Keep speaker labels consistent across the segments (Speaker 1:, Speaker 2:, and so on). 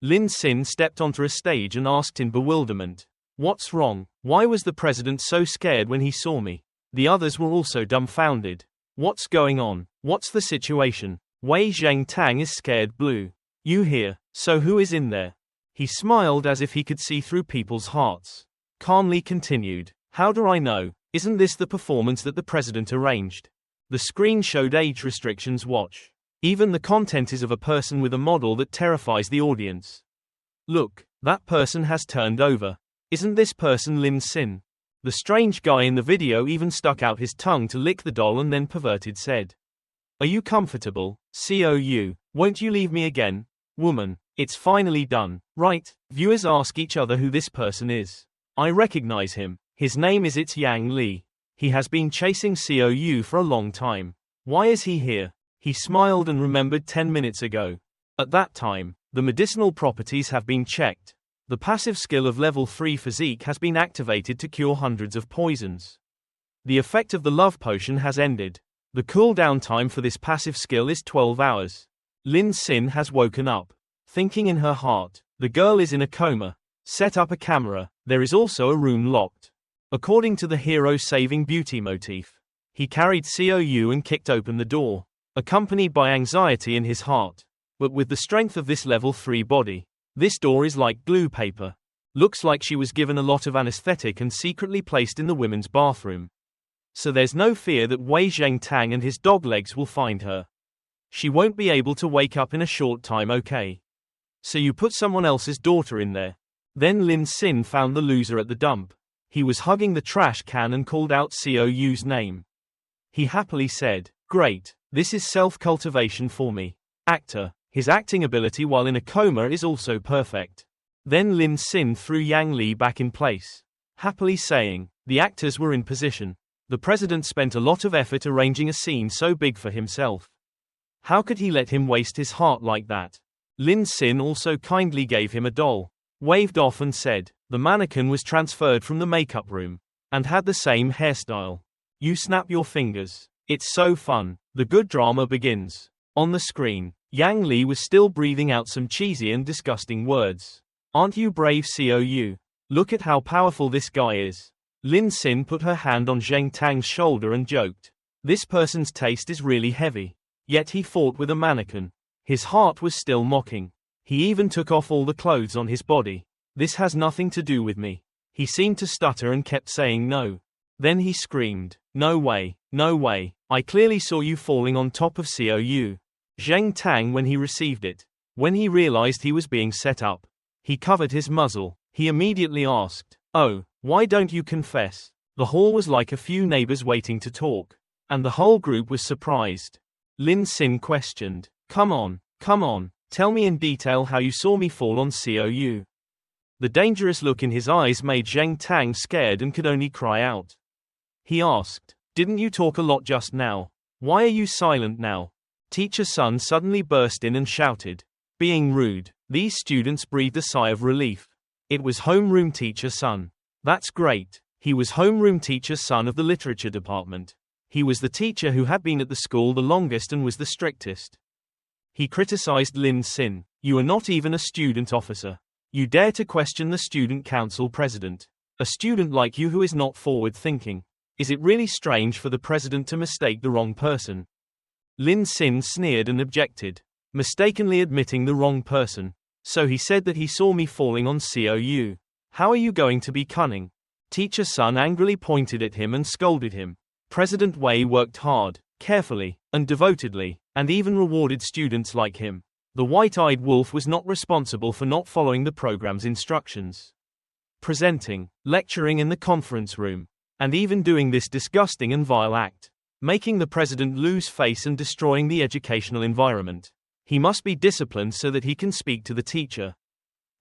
Speaker 1: Lin Sin stepped onto a stage and asked in bewilderment, "What's wrong? Why was the president so scared when he saw me?" The others were also dumbfounded. "What's going on? What's the situation?" Wei Zhengtang is scared blue. "You here, so who is in there?" He smiled as if he could see through people's hearts. Calmly continued, "How do I know? Isn't this the performance that the president arranged?" The screen showed age restrictions. Watch. Even the content is of a person with a model that terrifies the audience. "Look, that person has turned over. Isn't this person Lin Sin?" The strange guy in the video even stuck out his tongue to lick the doll and then perverted said, "Are you comfortable, COU? Won't you leave me again? Woman, it's finally done, right?" Viewers ask each other who this person is. "I recognize him. His name is It's Yang Li. He has been chasing COU for a long time. Why is he here?" He smiled and remembered 10 minutes ago. At that time, the medicinal properties have been checked. The passive skill of level 3 physique has been activated to cure hundreds of poisons. The effect of the love potion has ended. The cooldown time for this passive skill is 12 hours. Lin Sin has woken up. Thinking in her heart, the girl is in a coma. Set up a camera. There is also a room locked. According to the hero saving beauty motif, he carried COU and kicked open the door, accompanied by anxiety in his heart. But with the strength of this level 3 body, this door is like glue paper. Looks like she was given a lot of anesthetic and secretly placed in the women's bathroom. So there's no fear that Wei Zhengtang and his doglegs will find her. She won't be able to wake up in a short time, okay? So you put someone else's daughter in there. Then Lin Sin found the loser at the dump. He was hugging the trash can and called out COU's name. He happily said, "Great, this is self-cultivation for me." Actor. His acting ability while in a coma is also perfect. Then Lin Sin threw Yang Li back in place, happily saying, "The actors were in position. The president spent a lot of effort arranging a scene so big for himself. How could he let him waste his heart like that?" Lin Sin also kindly gave him a doll, waved off and said, "The mannequin was transferred from the makeup room, and had the same hairstyle. You snap your fingers. It's so fun." The good drama begins. On the screen, Yang Li was still breathing out some cheesy and disgusting words. "Aren't you brave, COU? Look at how powerful this guy is." Lin Sin put her hand on Zheng Tang's shoulder and joked, "This person's taste is really heavy." Yet he fought with a mannequin. His heart was still mocking. He even took off all the clothes on his body. "This has nothing to do with me." He seemed to stutter and kept saying no. Then he screamed, "No way, no way, I clearly saw you falling on top of COU. Zheng Tang when he received it. When he realized he was being set up, he covered his muzzle. He immediately asked, "Oh, why don't you confess?" The hall was like a few neighbors waiting to talk, and the whole group was surprised. Lin Sin questioned, come on, tell me in detail how you saw me fall on COU." The dangerous look in his eyes made Zheng Tang scared and could only cry out. He asked, "Didn't you talk a lot just now? Why are you silent now?" Teacher Sun suddenly burst in and shouted, being rude. These students breathed a sigh of relief. It was homeroom Teacher Sun. That's great. He was homeroom Teacher Sun of the literature department. He was the teacher who had been at the school the longest and was the strictest. He criticized Lin Sin. "You are not even a student officer. You dare to question the student council president. A student like you who is not forward-thinking. Is it really strange for the president to mistake the wrong person?" Lin Sin sneered and objected, mistakenly admitting the wrong person. "So he said that he saw me falling on COU. How are you going to be cunning?" Teacher Sun angrily pointed at him and scolded him. President Wei worked hard, carefully, and devotedly, and even rewarded students like him. The white-eyed wolf was not responsible for not following the program's instructions. Presenting, lecturing in the conference room, and even doing this disgusting and vile act, making the president lose face and destroying the educational environment. He must be disciplined so that he can speak to the teacher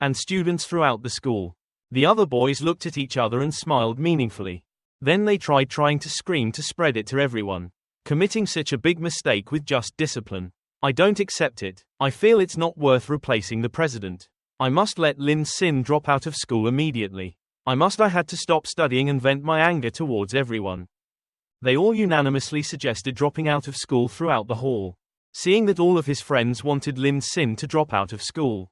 Speaker 1: and students throughout the school. The other boys looked at each other and smiled meaningfully. Then they tried to scream to spread it to everyone. Committing such a big mistake with just discipline. I don't accept it. I feel it's not worth replacing the president. I must let Lin Sin drop out of school immediately. I had to stop studying and vent my anger towards everyone. They all unanimously suggested dropping out of school throughout the hall. Seeing that all of his friends wanted Lin Sin to drop out of school,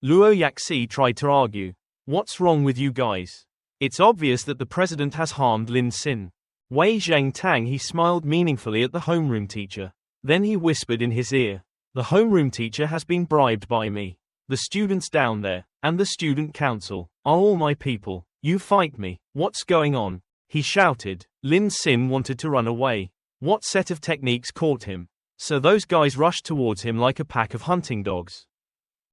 Speaker 1: Luo Yaxi tried to argue. What's wrong with you guys? It's obvious that the president has harmed Lin Xin. Wei Zhengtang. He smiled meaningfully at the homeroom teacher. Then he whispered in his ear. The homeroom teacher has been bribed by me. The students down there, and the student council, are all my people. You fight me. What's going on? He shouted. Lin Xin wanted to run away. What set of techniques caught him? So those guys rushed towards him like a pack of hunting dogs.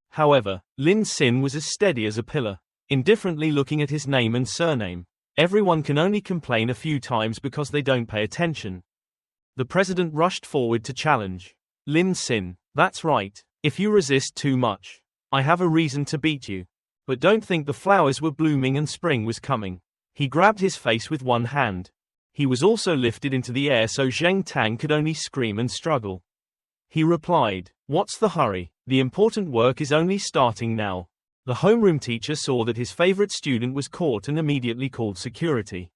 Speaker 1: However, Lin Xin was as steady as a pillar, indifferently looking at his name and surname. Everyone can only complain a few times because they don't pay attention. The president rushed forward to challenge. Lin Xin, that's right. If you resist too much, I have a reason to beat you. But don't think the flowers were blooming and spring was coming. He grabbed his face with one hand. He was also lifted into the air so Zheng Tang could only scream and struggle. He replied, "What's the hurry? The important work is only starting now." The homeroom teacher saw that his favorite student was caught and immediately called security.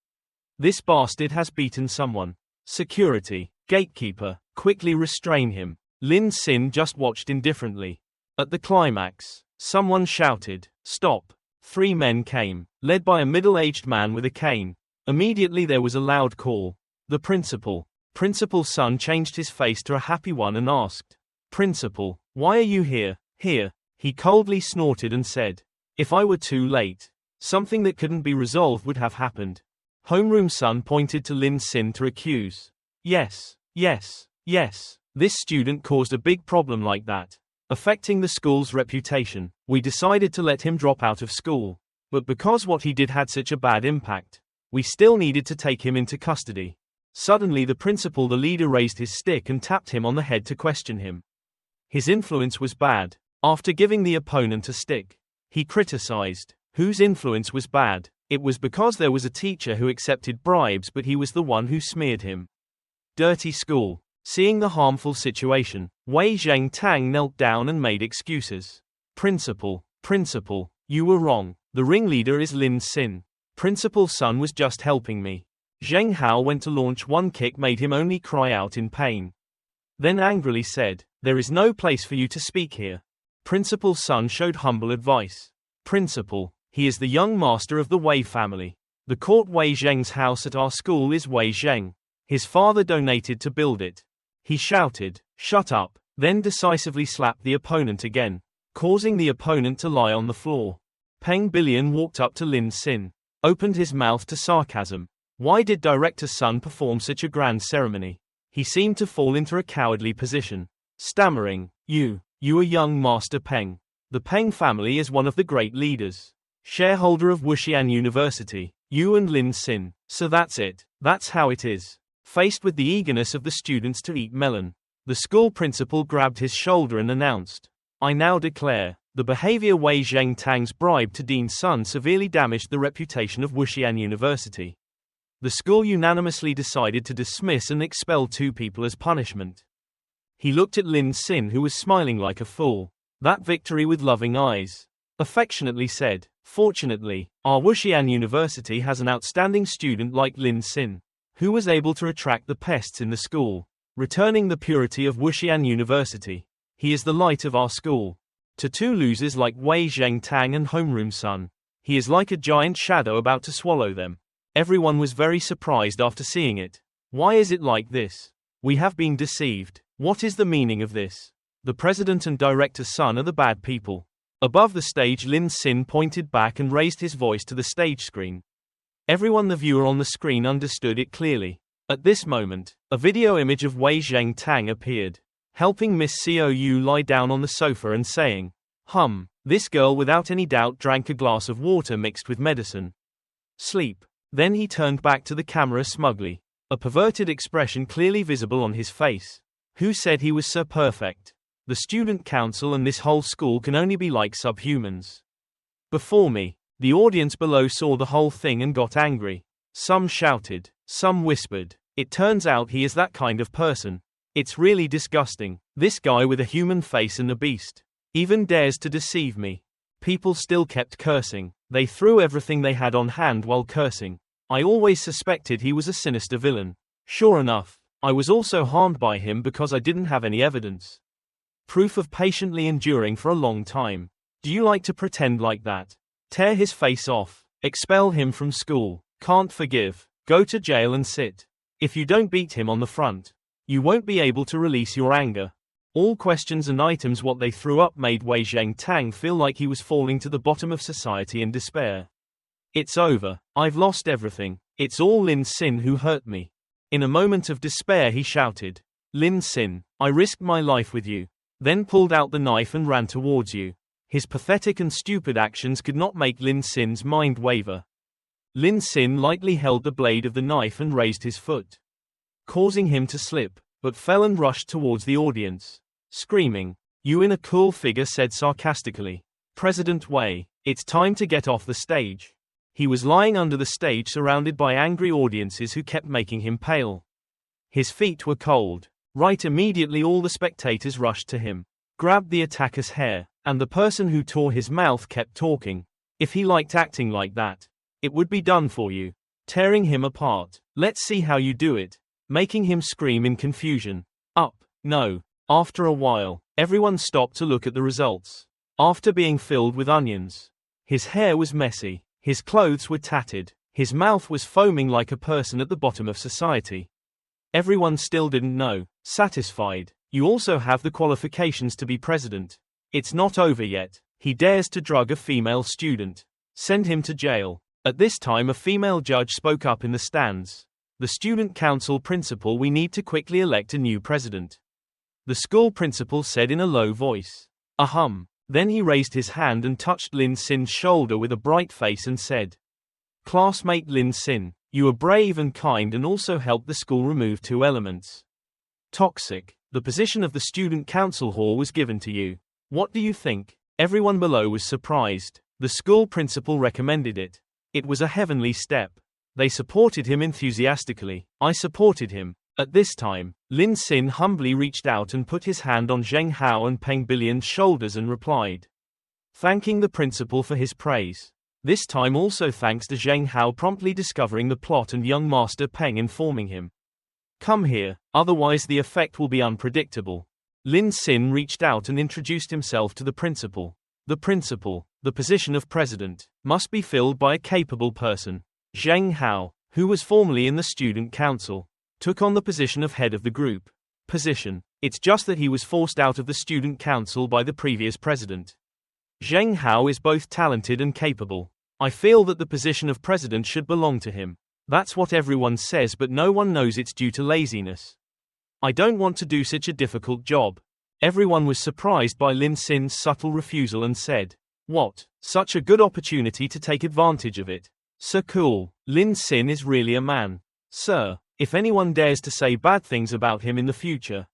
Speaker 1: This bastard has beaten someone. Security, gatekeeper, quickly restrain him. Lin Xin just watched indifferently. At the climax, someone shouted, "Stop!" 3 men came, led by a middle-aged man with a cane. Immediately there was a loud call. The principal. Principal's son changed his face to a happy one and asked, "Principal, why are you here?" "Here." He coldly snorted and said, "If I were too late, something that couldn't be resolved would have happened." Homeroom son pointed to Lin Xin to accuse. Yes. This student caused a big problem like that, affecting the school's reputation. We decided to let him drop out of school. But because what he did had such a bad impact, we still needed to take him into custody. Suddenly the principal, the leader, raised his stick and tapped him on the head to question him. His influence was bad. After giving the opponent a stick, he criticized. Whose influence was bad? It was because there was a teacher who accepted bribes, but he was the one who smeared him. Dirty school. Seeing the harmful situation, Wei Zhengtang knelt down and made excuses. Principal, you were wrong. The ringleader is Lin Xin. Principal's son was just helping me. Zheng Hao went to launch one kick, made him only cry out in pain. Then angrily said, "There is no place for you to speak here." Principal's son showed humble advice. Principal, he is the young master of the Wei family. The court Wei Zheng's house at our school is Wei Zheng. His father donated to build it. He shouted, "Shut up," then decisively slapped the opponent again, causing the opponent to lie on the floor. Peng Billion walked up to Lin Xin, opened his mouth to sarcasm. Why did director's son perform such a grand ceremony? He seemed to fall into a cowardly position, stammering, You are young Master Peng. The Peng family is one of the great leaders. Shareholder of Wuxian University, you and Lin Xin. So that's it. That's how it is." Faced with the eagerness of the students to eat melon, the school principal grabbed his shoulder and announced, "I now declare, the behavior Wei Zhengtang's bribe to Dean's son severely damaged the reputation of Wuxian University. The school unanimously decided to dismiss and expel 2 people as punishment." He looked at Lin Xin, who was smiling like a fool. That victory with loving eyes. Affectionately said, "Fortunately, our Wuxian University has an outstanding student like Lin Xin, who was able to attract the pests in the school, returning the purity of Wuxian University. He is the light of our school. To 2 losers like Wei Zhengtang and homeroom son, he is like a giant shadow about to swallow them." Everyone was very surprised after seeing it. Why is it like this? We have been deceived. What is the meaning of this? The president and director's son are the bad people. Above the stage, Lin Xin pointed back and raised his voice to the stage screen. Everyone, the viewer on the screen, understood it clearly. At this moment, a video image of Wei Zhengtang appeared, helping Miss Xiao lie down on the sofa and saying, This girl without any doubt drank a glass of water mixed with medicine. Sleep." Then he turned back to the camera smugly, a perverted expression clearly visible on his face. Who said he was so perfect? The student council and this whole school can only be like subhumans. Before me, the audience below saw the whole thing and got angry. Some shouted, some whispered. It turns out he is that kind of person. It's really disgusting. This guy with a human face and a beast even dares to deceive me. People still kept cursing. They threw everything they had on hand while cursing. I always suspected he was a sinister villain. Sure enough, I was also harmed by him because I didn't have any evidence. Proof of patiently enduring for a long time. Do you like to pretend like that? Tear his face off. Expel him from school. Can't forgive. Go to jail and sit. If you don't beat him on the front, you won't be able to release your anger. All questions and items what they threw up made Wei Zhengtang feel like he was falling to the bottom of society in despair. It's over. I've lost everything. It's all Lin Xin who hurt me. In a moment of despair he shouted, Lin Xin, I risked my life with you. Then pulled out the knife and ran towards you. His pathetic and stupid actions could not make Lin Xin's mind waver. Lin Xin lightly held the blade of the knife and raised his foot, causing him to slip, but fell and rushed towards the audience, screaming. You in a cool figure said sarcastically. President Wei, it's time to get off the stage. He was lying under the stage surrounded by angry audiences who kept making him pale. His feet were cold. Right immediately all the spectators rushed to him, grabbed the attacker's hair, and the person who tore his mouth kept talking. If he liked acting like that, it would be done for you. Tearing him apart. Let's see how you do it. Making him scream in confusion. Up. No. After a while, everyone stopped to look at the results. After being filled with onions. His hair was messy. His clothes were tattered. His mouth was foaming like a person at the bottom of society. Everyone still didn't know. Satisfied. You also have the qualifications to be president. It's not over yet. He dares to drug a female student. Send him to jail. At this time a female judge spoke up in the stands. The student council principal, we need to quickly elect a new president. The school principal said in a low voice. Ahem. Then he raised his hand and touched Lin Xin's shoulder with a bright face and said, Classmate Lin Xin, you are brave and kind and also helped the school remove 2 elements. Toxic. The position of the student council hall was given to you. What do you think? Everyone below was surprised. The school principal recommended it. It was a heavenly step. They supported him enthusiastically. I supported him. At this time, Lin Xin humbly reached out and put his hand on Zheng Hao and Peng Billian's shoulders and replied, thanking the principal for his praise. This time also thanks to Zheng Hao promptly discovering the plot and young master Peng informing him. Come here, otherwise the effect will be unpredictable. Lin Xin reached out and introduced himself to the principal. The principal, the position of president, must be filled by a capable person. Zheng Hao, who was formerly in the student council, took on the position of head of the group. Position. It's just that he was forced out of the student council by the previous president. Zheng Hao is both talented and capable. I feel that the position of president should belong to him. That's what everyone says, but no one knows it's due to laziness. I don't want to do such a difficult job. Everyone was surprised by Lin Xin's subtle refusal and said, what? Such a good opportunity to take advantage of it. So cool. Lin Xin is really a man. Sir, if anyone dares to say bad things about him in the future,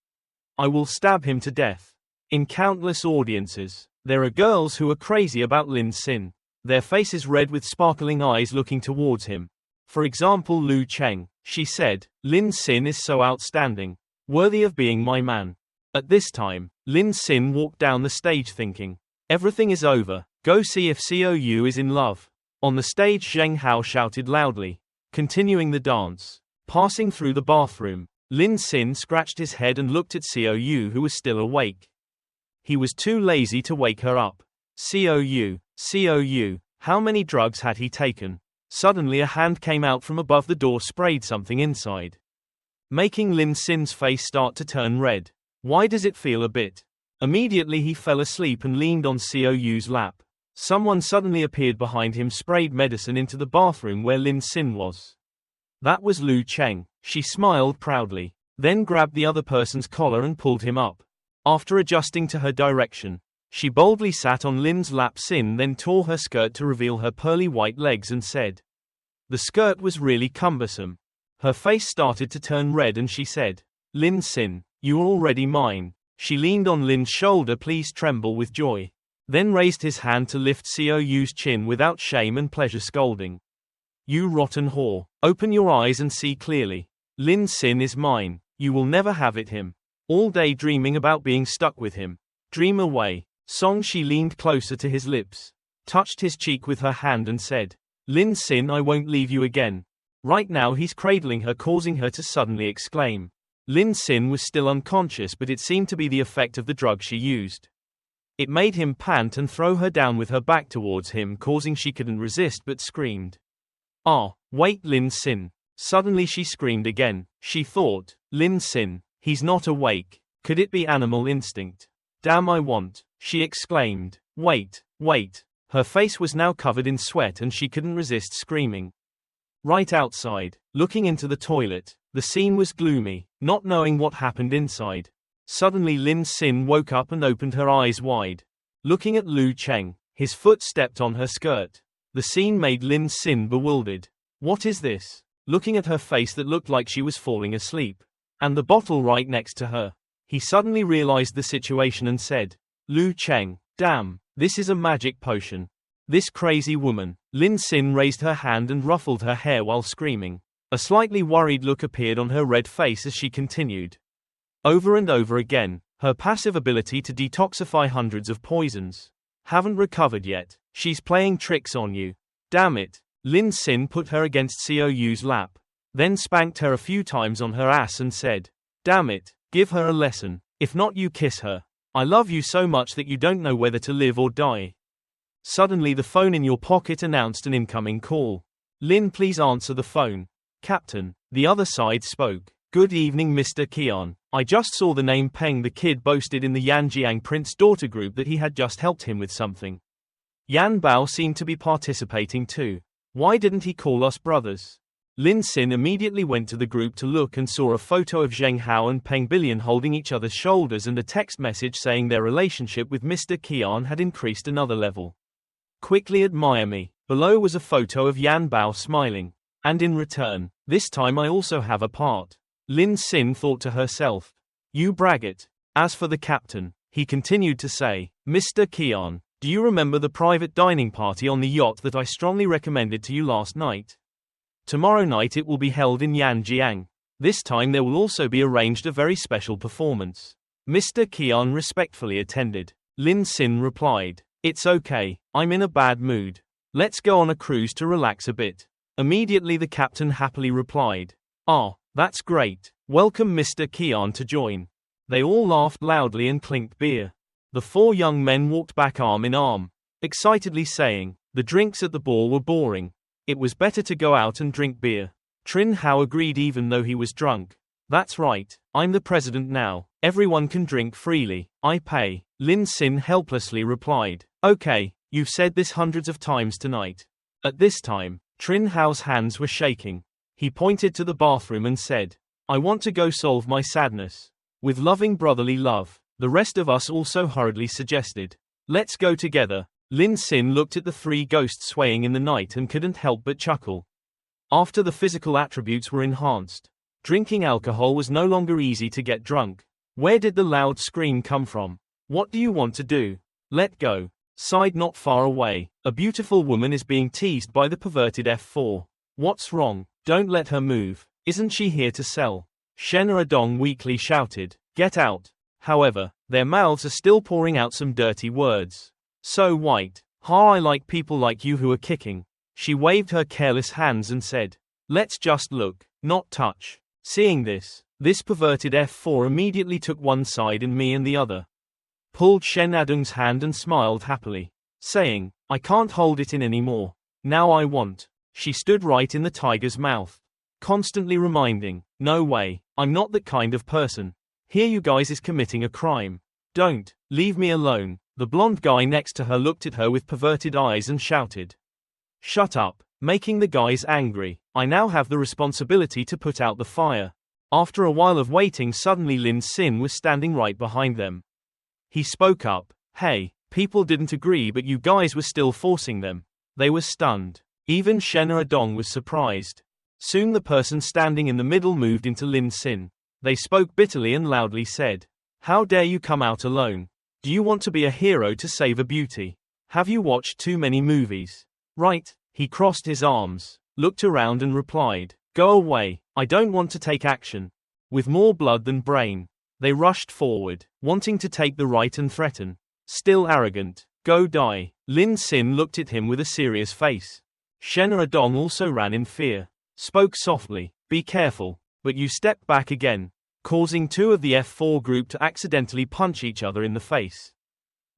Speaker 1: I will stab him to death. In countless audiences, there are girls who are crazy about Lin Xin. Their faces red with sparkling eyes looking towards him. For example, Lu Cheng. She said, Lin Xin is so outstanding. Worthy of being my man. At this time, Lin Xin walked down the stage thinking, everything is over. Go see if Xiao is in love. On the stage Zheng Hao shouted loudly, continuing the dance. Passing through the bathroom, Lin Xin scratched his head and looked at Xiao who was still awake. He was too lazy to wake her up. Xiao, how many drugs had he taken? Suddenly a hand came out from above the door, sprayed something inside, making Lin Xin's face start to turn red. Why does it feel a bit? Immediately he fell asleep and leaned on Xiaoyu's lap. Someone suddenly appeared behind him, sprayed medicine into the bathroom where Lin Xin was. That was Lu Cheng. She smiled proudly, then grabbed the other person's collar and pulled him up. After adjusting to her direction, she boldly sat on Lin's lap. Xin then tore her skirt to reveal her pearly white legs and said, the skirt was really cumbersome. Her face started to turn red and she said, Lin Xin, you are already mine. She leaned on Lin's shoulder, please tremble with joy. Then raised his hand to lift Xiaoyu's chin without shame and pleasure, scolding. You rotten whore, open your eyes and see clearly. Lin Xin is mine. You will never have it him. All day dreaming about being stuck with him. Dream away. Song. She leaned closer to his lips, touched his cheek with her hand and said, Lin Xin, I won't leave you again. Right now he's cradling her, causing her to suddenly exclaim. Lin Xin was still unconscious, but it seemed to be the effect of the drug she used. It made him pant and throw her down with her back towards him, causing she couldn't resist but screamed. "Ah, wait, Lin Sin." Suddenly she screamed again. She thought, Lin Sin, he's not awake. Could it be animal instinct? Damn, I want, she exclaimed. Wait. Her face was now covered in sweat and she couldn't resist screaming. Right outside, looking into the toilet, the scene was gloomy, not knowing what happened inside. Suddenly Lin Sin woke up and opened her eyes wide. Looking at Lu Cheng, his foot stepped on her skirt. The scene made Lin Sin bewildered. What is this? Looking at her face that looked like she was falling asleep. And the bottle right next to her. He suddenly realized the situation and said, Lu Cheng, damn, this is a magic potion. This crazy woman. Lin Sin raised her hand and ruffled her hair while screaming. A slightly worried look appeared on her red face as she continued. Over and over again, her passive ability to detoxify hundreds of poisons. Haven't recovered yet. She's playing tricks on you. Damn it. Lin Sin put her against Xiaoyu's lap. Then spanked her a few times on her ass and said, damn it, give her a lesson. If not, you kiss her. I love you so much that you don't know whether to live or die. Suddenly the phone in your pocket announced an incoming call. Lin, please answer the phone. Captain. The other side spoke. Good evening, Mr. Qian. I just saw the name Peng. The kid boasted in the Yanjiang prince-daughter group that he had just helped him with something. Yan Bao seemed to be participating too. Why didn't he call us brothers? Lin Sin immediately went to the group to look and saw a photo of Zheng Hao and Peng Bilian holding each other's shoulders and a text message saying their relationship with Mr. Qian had increased another level. Quickly admire me. Below was a photo of Yan Bao smiling. And in return, this time I also have a part. Lin Sin thought to herself. You braggart. As for the captain, he continued to say, Mr. Qian, do you remember the private dining party on the yacht that I strongly recommended to you last night? Tomorrow night it will be held in Yanjiang. This time there will also be arranged a very special performance. Mr. Qian respectfully attended. Lin Sin replied, it's okay, I'm in a bad mood. Let's go on a cruise to relax a bit. Immediately the captain happily replied, ah, that's great. Welcome Mr. Qian to join. They all laughed loudly and clinked beer. The four young men walked back arm in arm, excitedly saying, the drinks at the ball were boring. It was better to go out and drink beer. Trin Hao agreed even though he was drunk. That's right, I'm the president now. Everyone can drink freely. I pay. Lin Sin helplessly replied, okay, you've said this hundreds of times tonight. At this time, Trin Hao's hands were shaking. He pointed to the bathroom and said, I want to go solve my sadness. With loving brotherly love. The rest of us also hurriedly suggested. Let's go together. Lin Sin looked at the three ghosts swaying in the night and couldn't help but chuckle. After the physical attributes were enhanced, drinking alcohol was no longer easy to get drunk. Where did the loud scream come from? What do you want to do? Let go. Side not far away, a beautiful woman is being teased by the perverted F4. What's wrong? Don't let her move. Isn't she here to sell? Shen Adong weakly shouted. Get out. However, their mouths are still pouring out some dirty words. So white. Ha, I like people like you who are kicking. She waved her careless hands and said, let's just look, not touch. Seeing this perverted F4 immediately took one side and me and the other. Pulled Shen Adung's hand and smiled happily, saying, I can't hold it in anymore. Now I want. She stood right in the tiger's mouth, constantly reminding, no way, I'm not that kind of person. Here you guys is committing a crime. Don't, leave me alone. The blonde guy next to her looked at her with perverted eyes and shouted. Shut up, making the guys angry. I now have the responsibility to put out the fire. After a while of waiting, suddenly Lin Sin was standing right behind them. He spoke up, hey, people didn't agree but you guys were still forcing them. They were stunned. Even Shen Adong was surprised. Soon the person standing in the middle moved into Lin Sin. They spoke bitterly and loudly said, how dare you come out alone? Do you want to be a hero to save a beauty? Have you watched too many movies? Right. He crossed his arms, looked around and replied, go away, I don't want to take action. With more blood than brain. They rushed forward, wanting to take the right and threaten. Still arrogant. Go die. Lin Sin looked at him with a serious face. Shen Adong also ran in fear. Spoke softly, be careful, but you stepped back again, causing two of the F4 group to accidentally punch each other in the face.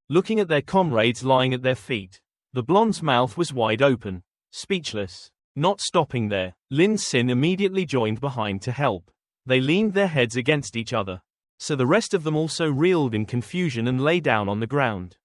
Speaker 1: looking at their comrades lying at their feet. The blonde's mouth was wide open, speechless. Not stopping there, Lin Sin immediately joined behind to help. They leaned their heads against each other, so the rest of them also reeled in confusion and lay down on the ground.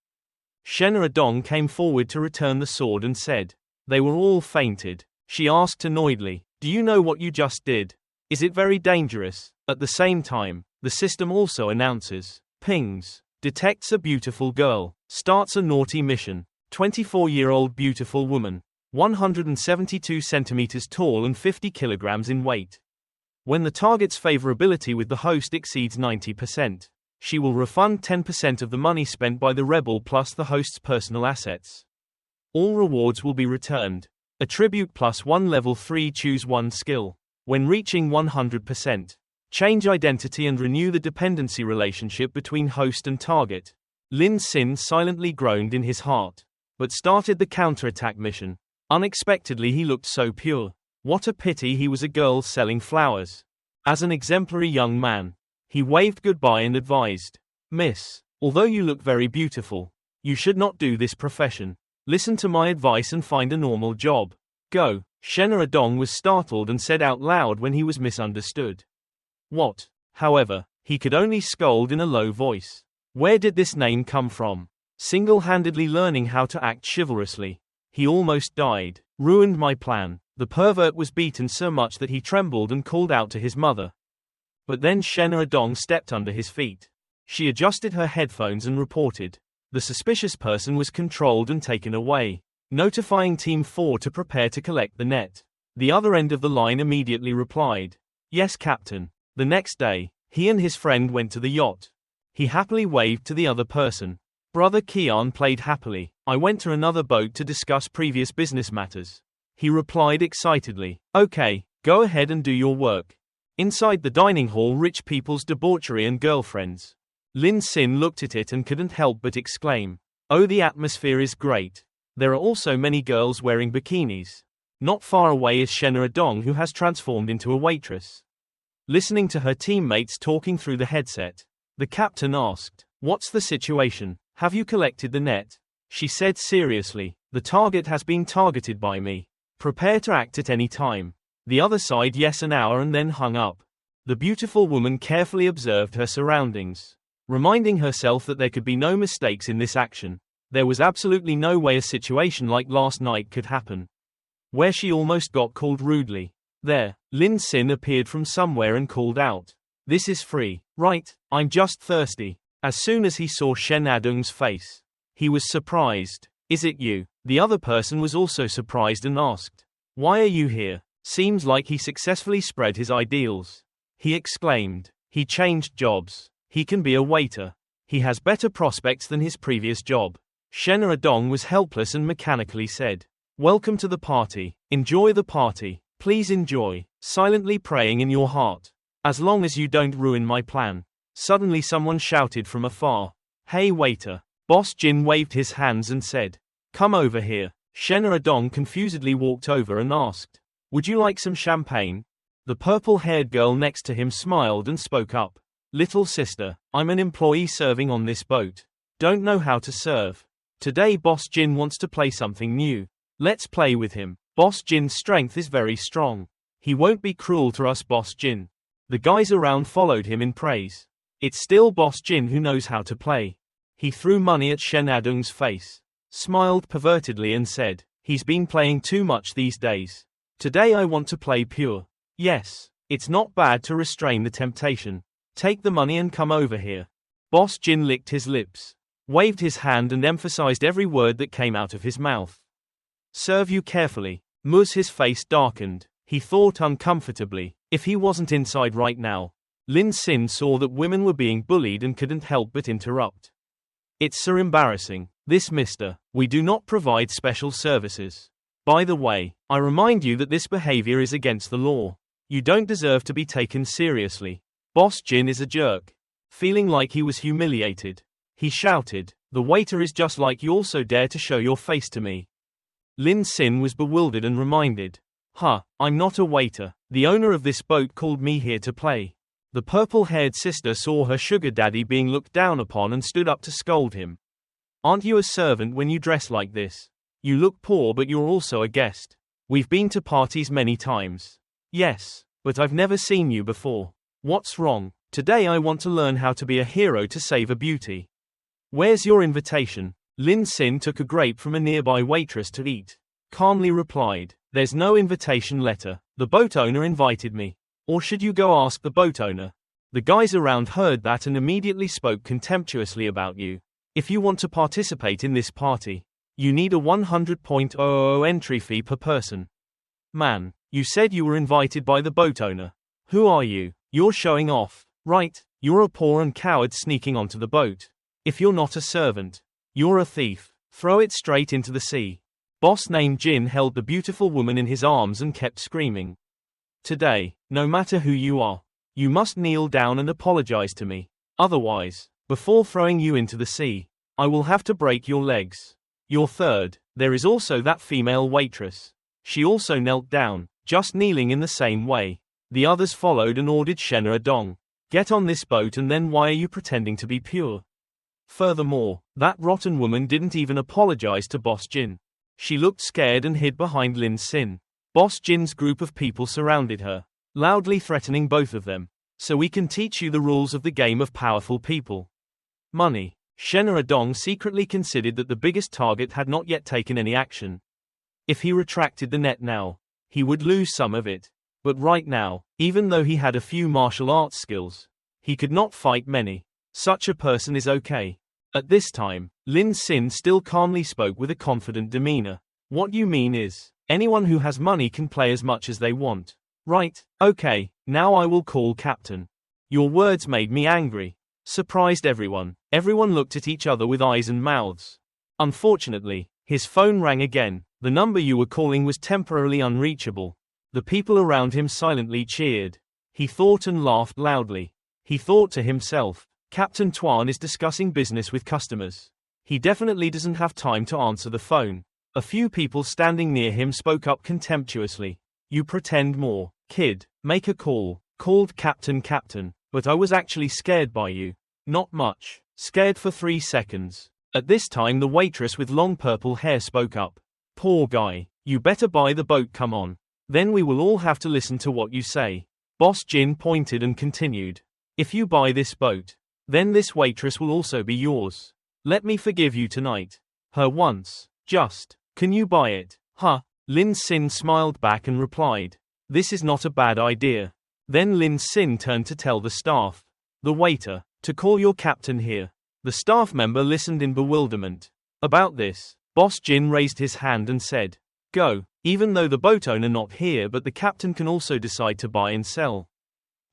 Speaker 1: Shenna Dong came forward to return the sword and said, "They were all fainted." She asked annoyedly, "Do you know what you just did? Is it very dangerous?" At the same time, the system also announces, "Pings, detects a beautiful girl, starts a naughty mission, 24-year-old beautiful woman, 172 centimeters tall and 50 kilograms in weight. When the target's favorability with the host exceeds 90%, she will refund 10% of the money spent by the rebel plus the host's personal assets. All rewards will be returned. Attribute +1 level 3, choose one skill. When reaching 100%, change identity and renew the dependency relationship between host and target." Lin Sin silently groaned in his heart, but started the counterattack mission. Unexpectedly he looked so pure. What a pity he was a girl selling flowers. As an exemplary young man, he waved goodbye and advised, "Miss, although you look very beautiful, you should not do this profession. Listen to my advice and find a normal job. Go." Shenna Dong was startled and said out loud when he was misunderstood. "What?" However, he could only scold in a low voice. Where did this name come from? Single-handedly learning how to act chivalrously. He almost died. Ruined my plan. The pervert was beaten so much that he trembled and called out to his mother. But then Shenna Dong stepped under his feet. She adjusted her headphones and reported. The suspicious person was controlled and taken away, notifying Team 4 to prepare to collect the net. The other end of the line immediately replied, "Yes, Captain." The next day, he and his friend went to the yacht. He happily waved to the other person. Brother Kian played happily. "I went to another boat to discuss previous business matters," he replied excitedly. "Okay, go ahead and do your work." Inside the dining hall, rich people's debauchery and girlfriends. Lin Sin looked at it and couldn't help but exclaim, "Oh, the atmosphere is great." There are also many girls wearing bikinis. Not far away is Shenna Dong, who has transformed into a waitress. Listening to her teammates talking through the headset, the captain asked, "What's the situation? Have you collected the net?" She said seriously, "The target has been targeted by me. Prepare to act at any time." The other side yes an hour and then hung up. The beautiful woman carefully observed her surroundings, reminding herself that there could be no mistakes in this action. There was absolutely no way a situation like last night could happen, where she almost got called rudely. There, Lin Sin appeared from somewhere and called out, "This is free, right? I'm just thirsty." As soon as he saw Shen Adung's face, he was surprised. "Is it you?" The other person was also surprised and asked, "Why are you here?" Seems like he successfully spread his ideals. He exclaimed, "He changed jobs. He can be a waiter. He has better prospects than his previous job." Shenna Dong was helpless and mechanically said, "Welcome to the party. Enjoy the party. Please enjoy," silently praying in your heart. "As long as you don't ruin my plan." Suddenly someone shouted from afar, "Hey waiter." Boss Jin waved his hands and said, "Come over here." Shenna Dong confusedly walked over and asked, "Would you like some champagne?" The purple-haired girl next to him smiled and spoke up, "Little sister, I'm an employee serving on this boat. Don't know how to serve. Today Boss Jin wants to play something new. Let's play with him. Boss Jin's strength is very strong. He won't be cruel to us, Boss Jin." The guys around followed him in praise. It's still Boss Jin who knows how to play. He threw money at Shen Adung's face, smiled pervertedly and said, "He's been playing too much these days. Today I want to play pure. Yes, it's not bad to restrain the temptation. Take the money and come over here." Boss Jin licked his lips, waved his hand and emphasized every word that came out of his mouth. "Serve you carefully." His face darkened. He thought uncomfortably, if he wasn't inside right now. Lin Sin saw that women were being bullied and couldn't help but interrupt. "It's so embarrassing. This mister, we do not provide special services. By the way, I remind you that this behavior is against the law. You don't deserve to be taken seriously." Boss Jin is a jerk. Feeling like he was humiliated, he shouted, "The waiter is just like you, also dare to show your face to me." Lin Sin was bewildered and reminded, I'm not a waiter. The owner of this boat called me here to play." The purple-haired sister saw her sugar daddy being looked down upon and stood up to scold him. Aren't you a servant when you dress like this? You look poor, but you're also a guest. We've been to parties many times. Yes, but I've never seen you before. What's wrong? Today I want to learn how to be a hero to save a beauty. Where's your invitation? Lin Sin took a grape from a nearby waitress to eat. Calmly replied, there's no invitation letter. The boat owner invited me. Or should you go ask the boat owner? The guys around heard that and immediately spoke contemptuously about you. If you want to participate in this party, you need a 100.00 entry fee per person. Man, you said you were invited by the boat owner. Who are you? You're showing off, right? You're a poor and coward sneaking onto the boat. If you're not a servant, you're a thief. Throw it straight into the sea. Boss named Jin held the beautiful woman in his arms and kept screaming. Today, no matter who you are, you must kneel down and apologize to me. Otherwise, before throwing you into the sea, I will have to break your legs. You're third. There is also that female waitress. She also knelt down, just kneeling in the same way. The others followed and ordered Shenra Dong. Get on this boat, and then why are you pretending to be pure? Furthermore, that rotten woman didn't even apologize to Boss Jin. She looked scared and hid behind Lin Sin. Boss Jin's group of people surrounded her, loudly threatening both of them. So we can teach you the rules of the game of powerful people. Money. Shenra Dong secretly considered that the biggest target had not yet taken any action. If he retracted the net now, he would lose some of it. But right now, even though he had a few martial arts skills, he could not fight many. Such a person is okay. At this time, Lin Sin still calmly spoke with a confident demeanor. What you mean is, anyone who has money can play as much as they want. Right, okay, now I will call Captain. Your words made me angry. Surprised everyone. Everyone looked at each other with eyes and mouths. Unfortunately, his phone rang again. The number you were calling was temporarily unreachable. The people around him silently cheered. He thought and laughed loudly. He thought to himself, Captain Tuan is discussing business with customers. He definitely doesn't have time to answer the phone. A few people standing near him spoke up contemptuously. You pretend more, kid. Make a call. Called Captain. But I was actually scared by you. Not much. Scared for 3 seconds. At this time the waitress with long purple hair spoke up. Poor guy. You better buy the boat, come on. Then we will all have to listen to what you say. Boss Jin pointed and continued. If you buy this boat, then this waitress will also be yours. Let me forgive you tonight. Her once. Just. Can you buy it? Huh? Lin Sin smiled back and replied. This is not a bad idea. Then Lin Sin turned to tell the staff. The waiter. To call your captain here. The staff member listened in bewilderment. About this, Boss Jin raised his hand and said. Go. Even though the boat owner not here, but the captain can also decide to buy and sell.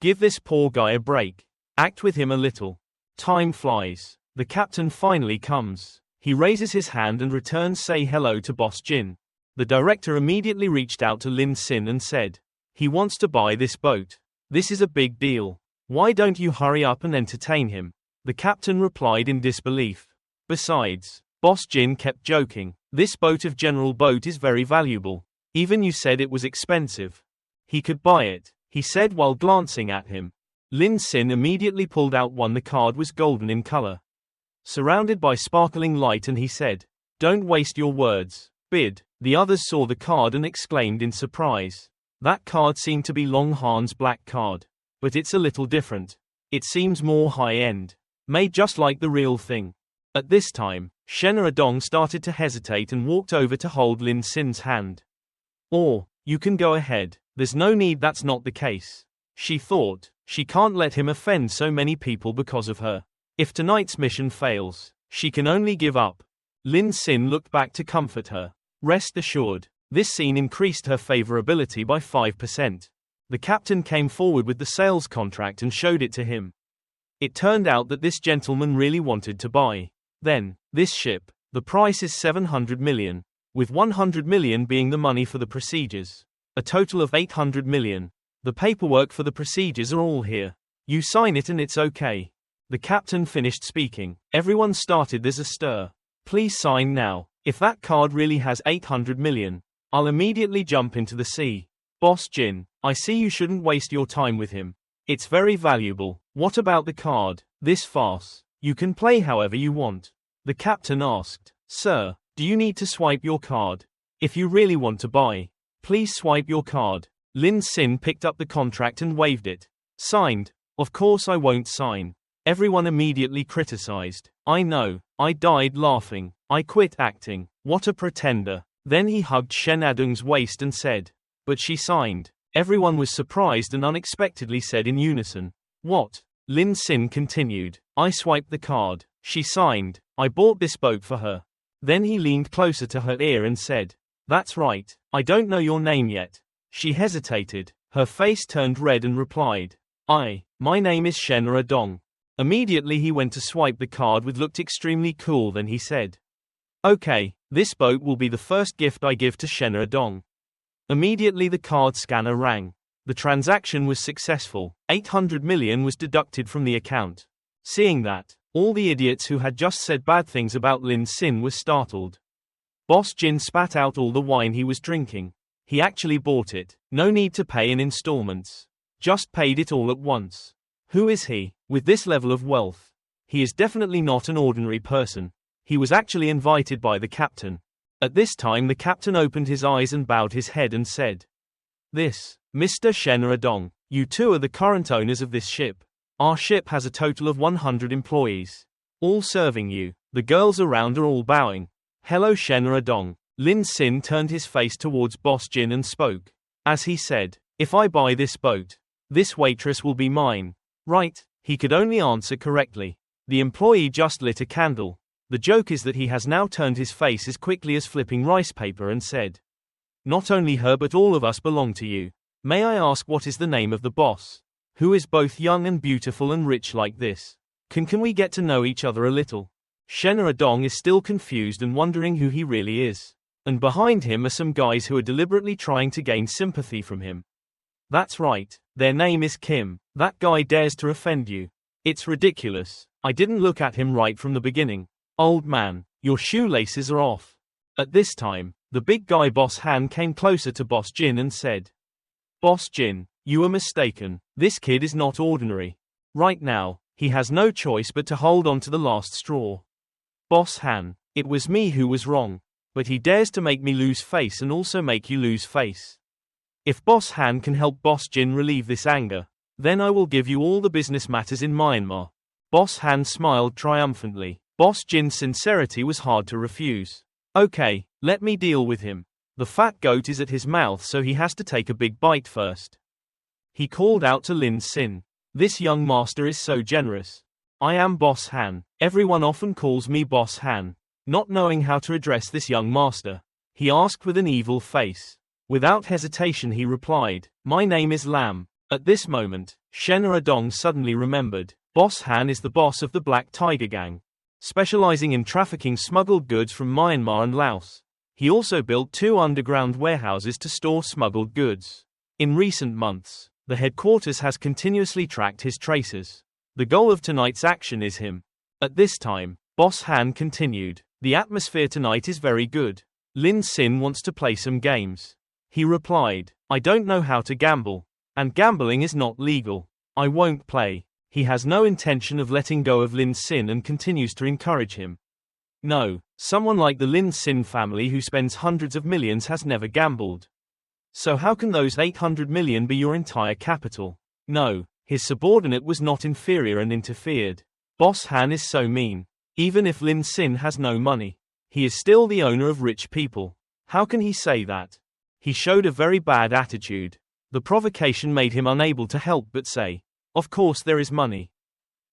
Speaker 1: Give this poor guy a break. Act with him a little. Time flies. The captain finally comes. He raises his hand and returns say hello to Boss Jin. The director immediately reached out to Lin Sin and said. He wants to buy this boat. This is a big deal. Why don't you hurry up and entertain him? The captain replied in disbelief. Besides, Boss Jin kept joking. This boat of General Boat is very valuable. Even you said it was expensive. He could buy it, he said while glancing at him. Lin Sin immediately pulled out one. The card was golden in color, surrounded by sparkling light, and he said, Don't waste your words. Bid. The others saw the card and exclaimed in surprise. That card seemed to be Long Han's black card. But it's a little different. It seems more high-end. Made just like the real thing. At this time, Shenra Dong started to hesitate and walked over to hold Lin Sin's hand. Or, you can go ahead. There's no need, that's not the case. She thought, she can't let him offend so many people because of her. If tonight's mission fails, she can only give up. Lin Sin looked back to comfort her. Rest assured, this scene increased her favorability by 5%. The captain came forward with the sales contract and showed it to him. It turned out that this gentleman really wanted to buy. Then, this ship, the price is 700 million, with 100 million being the money for the procedures. A total of 800 million. The paperwork for the procedures are all here. You sign it and it's okay. The captain finished speaking. Everyone started. There's a stir. Please sign now. If that card really has 800 million, I'll immediately jump into the sea. Boss Jin, I see you shouldn't waste your time with him. It's very valuable. What about the card? This farce. You can play however you want. The captain asked. Sir, do you need to swipe your card? If you really want to buy, please swipe your card. Lin Sin picked up the contract and waved it. Signed. Of course I won't sign. Everyone immediately criticized. I know. I died laughing. I quit acting. What a pretender. Then he hugged Shen Adung's waist and said. But she signed. Everyone was surprised and unexpectedly said in unison. What? Lin Sin continued. I swiped the card. She signed. I bought this boat for her. Then he leaned closer to her ear and said. That's right. I don't know your name yet. She hesitated. Her face turned red and replied. My name is Shen Adong. Immediately he went to swipe the card with looked extremely cool. Then he said. Okay, this boat will be the first gift I give to Shen Adong. Immediately the card scanner rang. The transaction was successful. 800 million was deducted from the account. Seeing that, all the idiots who had just said bad things about Lin Sin were startled. Boss Jin spat out all the wine he was drinking. He actually bought it. No need to pay in installments. Just paid it all at once. Who is he, with this level of wealth? He is definitely not an ordinary person. He was actually invited by the captain. At this time the captain opened his eyes and bowed his head and said. This, Mr. Shen Adong, you two are the current owners of this ship. Our ship has a total of 100 employees. All serving you. The girls around are all bowing. Hello Shen Adong. Lin Sin turned his face towards Boss Jin and spoke. As he said, if I buy this boat, this waitress will be mine. Right, he could only answer correctly. The employee just lit a candle. The joke is that he has now turned his face as quickly as flipping rice paper and said. Not only her but all of us belong to you. May I ask what is the name of the boss? Who is both young and beautiful and rich like this? Can we get to know each other a little? Shen Adong is still confused and wondering who he really is. And behind him are some guys who are deliberately trying to gain sympathy from him. That's right, their name is Kim. That guy dares to offend you. It's ridiculous. I didn't look at him right from the beginning. Old man, your shoelaces are off. At this time, the big guy Boss Han came closer to Boss Jin and said. Boss Jin, you are mistaken. This kid is not ordinary. Right now, he has no choice but to hold on to the last straw. Boss Han, it was me who was wrong. But he dares to make me lose face and also make you lose face. If Boss Han can help Boss Jin relieve this anger, then I will give you all the business matters in Myanmar. Boss Han smiled triumphantly. Boss Jin's sincerity was hard to refuse. Okay, let me deal with him. The fat goat is at his mouth so he has to take a big bite first. He called out to Lin Sin. This young master is so generous. I am Boss Han. Everyone often calls me Boss Han. Not knowing how to address this young master, he asked with an evil face. Without hesitation he replied, my name is Lam. At this moment, Shen Adong suddenly remembered, Boss Han is the boss of the Black Tiger Gang, specializing in trafficking smuggled goods from Myanmar and Laos. He also built 2 underground warehouses to store smuggled goods. In recent months, the headquarters has continuously tracked his traces. The goal of tonight's action is him. At this time, Boss Han continued. The atmosphere tonight is very good. Lin Sin wants to play some games. He replied, I don't know how to gamble. And gambling is not legal. I won't play. He has no intention of letting go of Lin Sin and continues to encourage him. No, someone like the Lin Sin family who spends hundreds of millions has never gambled. So how can those 800 million be your entire capital? No, his subordinate was not inferior and interfered. Boss Han is so mean. Even if Lin Sin has no money, he is still the owner of rich people. How can he say that? He showed a very bad attitude. The provocation made him unable to help but say, of course there is money.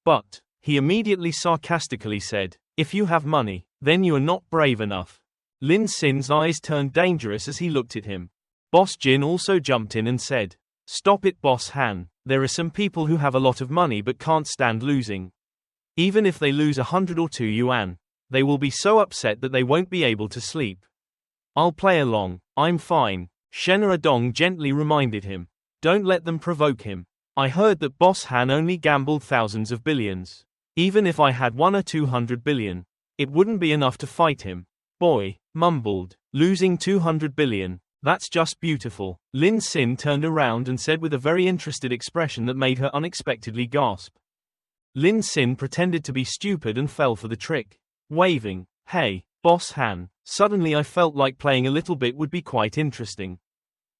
Speaker 1: But, he immediately sarcastically said, if you have money, then you are not brave enough. Lin Sin's eyes turned dangerous as he looked at him. Boss Jin also jumped in and said, stop it Boss Han, there are some people who have a lot of money but can't stand losing. Even if they lose 100 or 2 yuan, they will be so upset that they won't be able to sleep. I'll play along, I'm fine, Shen Adong gently reminded him. Don't let them provoke him. I heard that Boss Han only gambled thousands of billions. Even if I had 1 or 200 billion, it wouldn't be enough to fight him. Boy, mumbled, losing 200 billion, that's just beautiful. Lin Sin turned around and said with a very interested expression that made her unexpectedly gasp. Lin Sin pretended to be stupid and fell for the trick. waving. Hey, Boss Han. Suddenly I felt like playing a little bit would be quite interesting.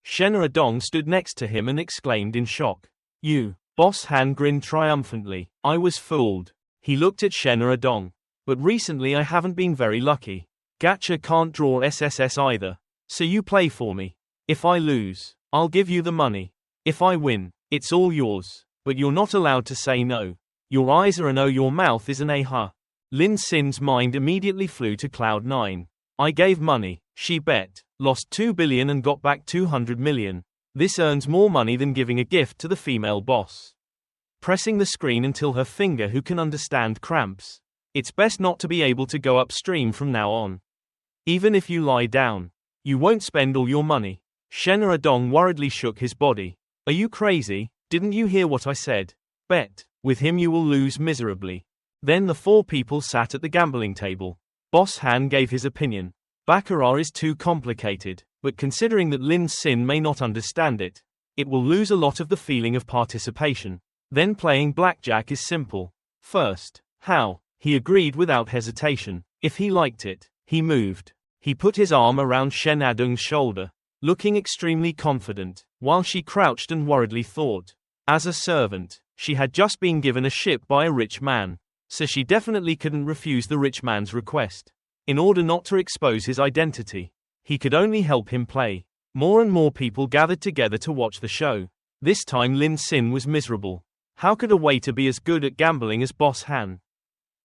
Speaker 1: Shen Adong stood next to him and exclaimed in shock. You. Boss Han grinned triumphantly. I was fooled. He looked at Shen Adong. But recently I haven't been very lucky. Gacha can't draw SSS either. So you play for me. If I lose, I'll give you the money. If I win, it's all yours. But you're not allowed to say no. Your eyes are an O, your mouth is an A, huh? Lin Sin's mind immediately flew to cloud 9. I gave money, she bet, lost 2 billion and got back 200 million. This earns more money than giving a gift to the female boss. Pressing the screen until her finger who can understand cramps. It's best not to be able to go upstream from now on. Even if you lie down, you won't spend all your money. Shen Adong worriedly shook his body. Are you crazy? Didn't you hear what I said? Bet, with him you will lose miserably. Then the 4 people sat at the gambling table. Boss Han gave his opinion. Baccarat is too complicated, but considering that Lin Sin may not understand it, it will lose a lot of the feeling of participation. Then playing blackjack is simple. First, how? He agreed without hesitation. If he liked it, he moved. He put his arm around Shen Adong's shoulder, looking extremely confident, while she crouched and worriedly thought. As a servant, she had just been given a ship by a rich man. So she definitely couldn't refuse the rich man's request. In order not to expose his identity, he could only help him play. More and more people gathered together to watch the show. This time Lin Sin was miserable. How could a waiter be as good at gambling as Boss Han?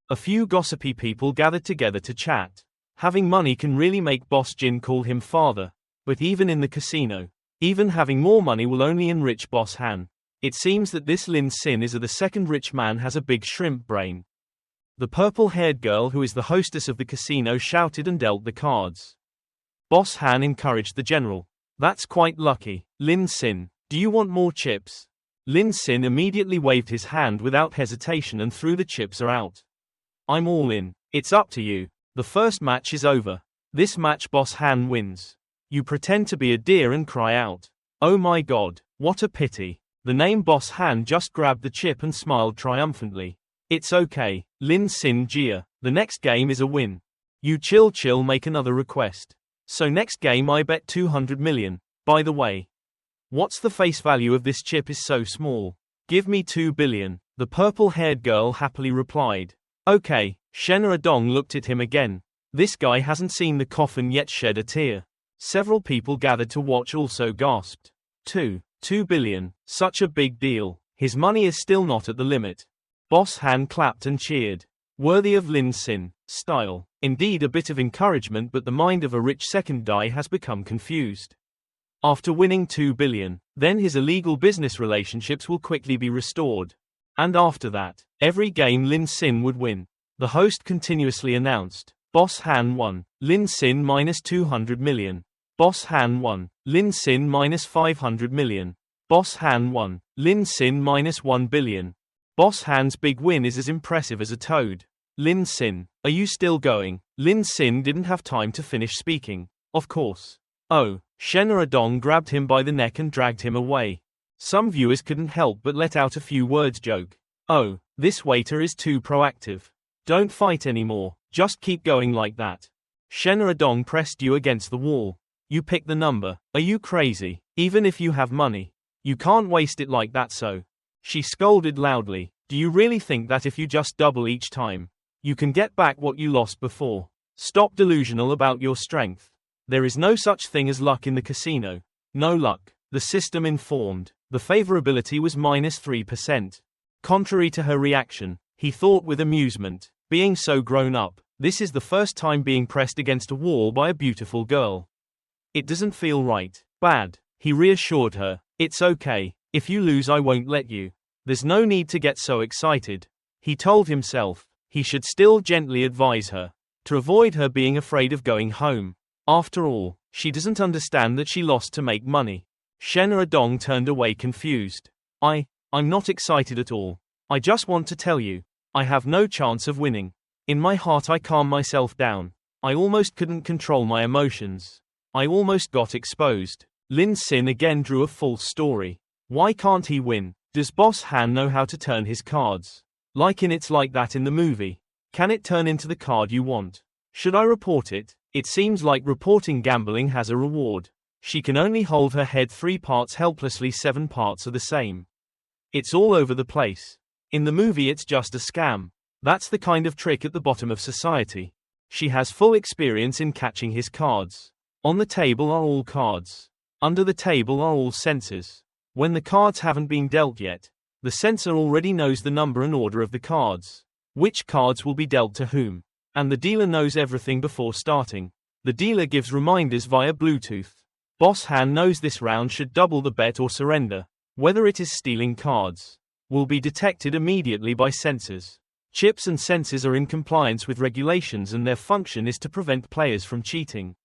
Speaker 1: A few gossipy people gathered together to chat. Having money can really make Boss Jin call him father. But even in the casino, even having more money will only enrich Boss Han. It seems that this Lin Sin is the second rich man has a big shrimp brain. The purple-haired girl who is the hostess of the casino shouted and dealt the cards. Boss Han encouraged the general. That's quite lucky. Lin Sin, do you want more chips? Lin Sin immediately waved his hand without hesitation and threw the chips out. I'm all in. It's up to you. The first match is over. This match Boss Han wins. You pretend to be a deer and cry out. Oh my god, what a pity. The name Boss Han just grabbed the chip and smiled triumphantly. It's okay, Lin Sin Jia. The next game is a win. You chill make another request. So next game I bet 200 million. By the way, what's the face value of this chip is so small? Give me 2 billion. The purple-haired girl happily replied. Okay, Shen Adong looked at him again. This guy hasn't seen the coffin yet shed a tear. Several people gathered to watch also gasped. 2 billion, such a big deal. His money is still not at the limit. Boss Han clapped and cheered. Worthy of Lin Sin style. Indeed a bit of encouragement, but the mind of a rich second die has become confused. After winning 2 billion, then his illegal business relationships will quickly be restored. And after that, every game Lin Sin would win. The host continuously announced. Boss Han won. Lin Sin minus 200 million. Boss Han won. Lin Sin minus 500 million. Boss Han won. Lin Sin minus 1 billion. Boss Han's big win is as impressive as a toad. Lin Sin, are you still going? Lin Sin didn't have time to finish speaking. Of course. Oh, Shen Adong grabbed him by the neck and dragged him away. Some viewers couldn't help but let out a few words joke. Oh, this waiter is too proactive. Don't fight anymore, just keep going like that. Shen Adong pressed you against the wall. You pick the number. Are you crazy? Even if you have money, you can't waste it like that so. She scolded loudly. Do you really think that if you just double each time, you can get back what you lost before? Stop delusional about your strength. There is no such thing as luck in the casino. No luck. The system informed. The favorability was minus 3%. Contrary to her reaction, he thought with amusement, being so grown up, this is the first time being pressed against a wall by a beautiful girl. It doesn't feel right. Bad. He reassured her. It's okay. If you lose I won't let you. There's no need to get so excited. He told himself. He should still gently advise her. To avoid her being afraid of going home. After all, she doesn't understand that she lost to make money. Shen Adong turned away confused. I'm not excited at all. I just want to tell you. I have no chance of winning. In my heart I calm myself down. I almost couldn't control my emotions. I almost got exposed. Lin Sin again drew a false story. Why can't he win? Does Boss Han know how to turn his cards? Like in It's Like That in the movie. Can it turn into the card you want? Should I report it? It seems like reporting gambling has a reward. She can only hold her head 3 parts helplessly, 7 parts are the same. It's all over the place. In the movie it's just a scam. That's the kind of trick at the bottom of society. She has full experience in catching his cards. On the table are all cards. Under the table are all censors. When the cards haven't been dealt yet, the censor already knows the number and order of the cards. Which cards will be dealt to whom. And the dealer knows everything before starting. The dealer gives reminders via Bluetooth. Boss Han knows this round should double the bet or surrender. Whether it is stealing cards will be detected immediately by censors. Chips and censors are in compliance with regulations and their function is to prevent players from cheating.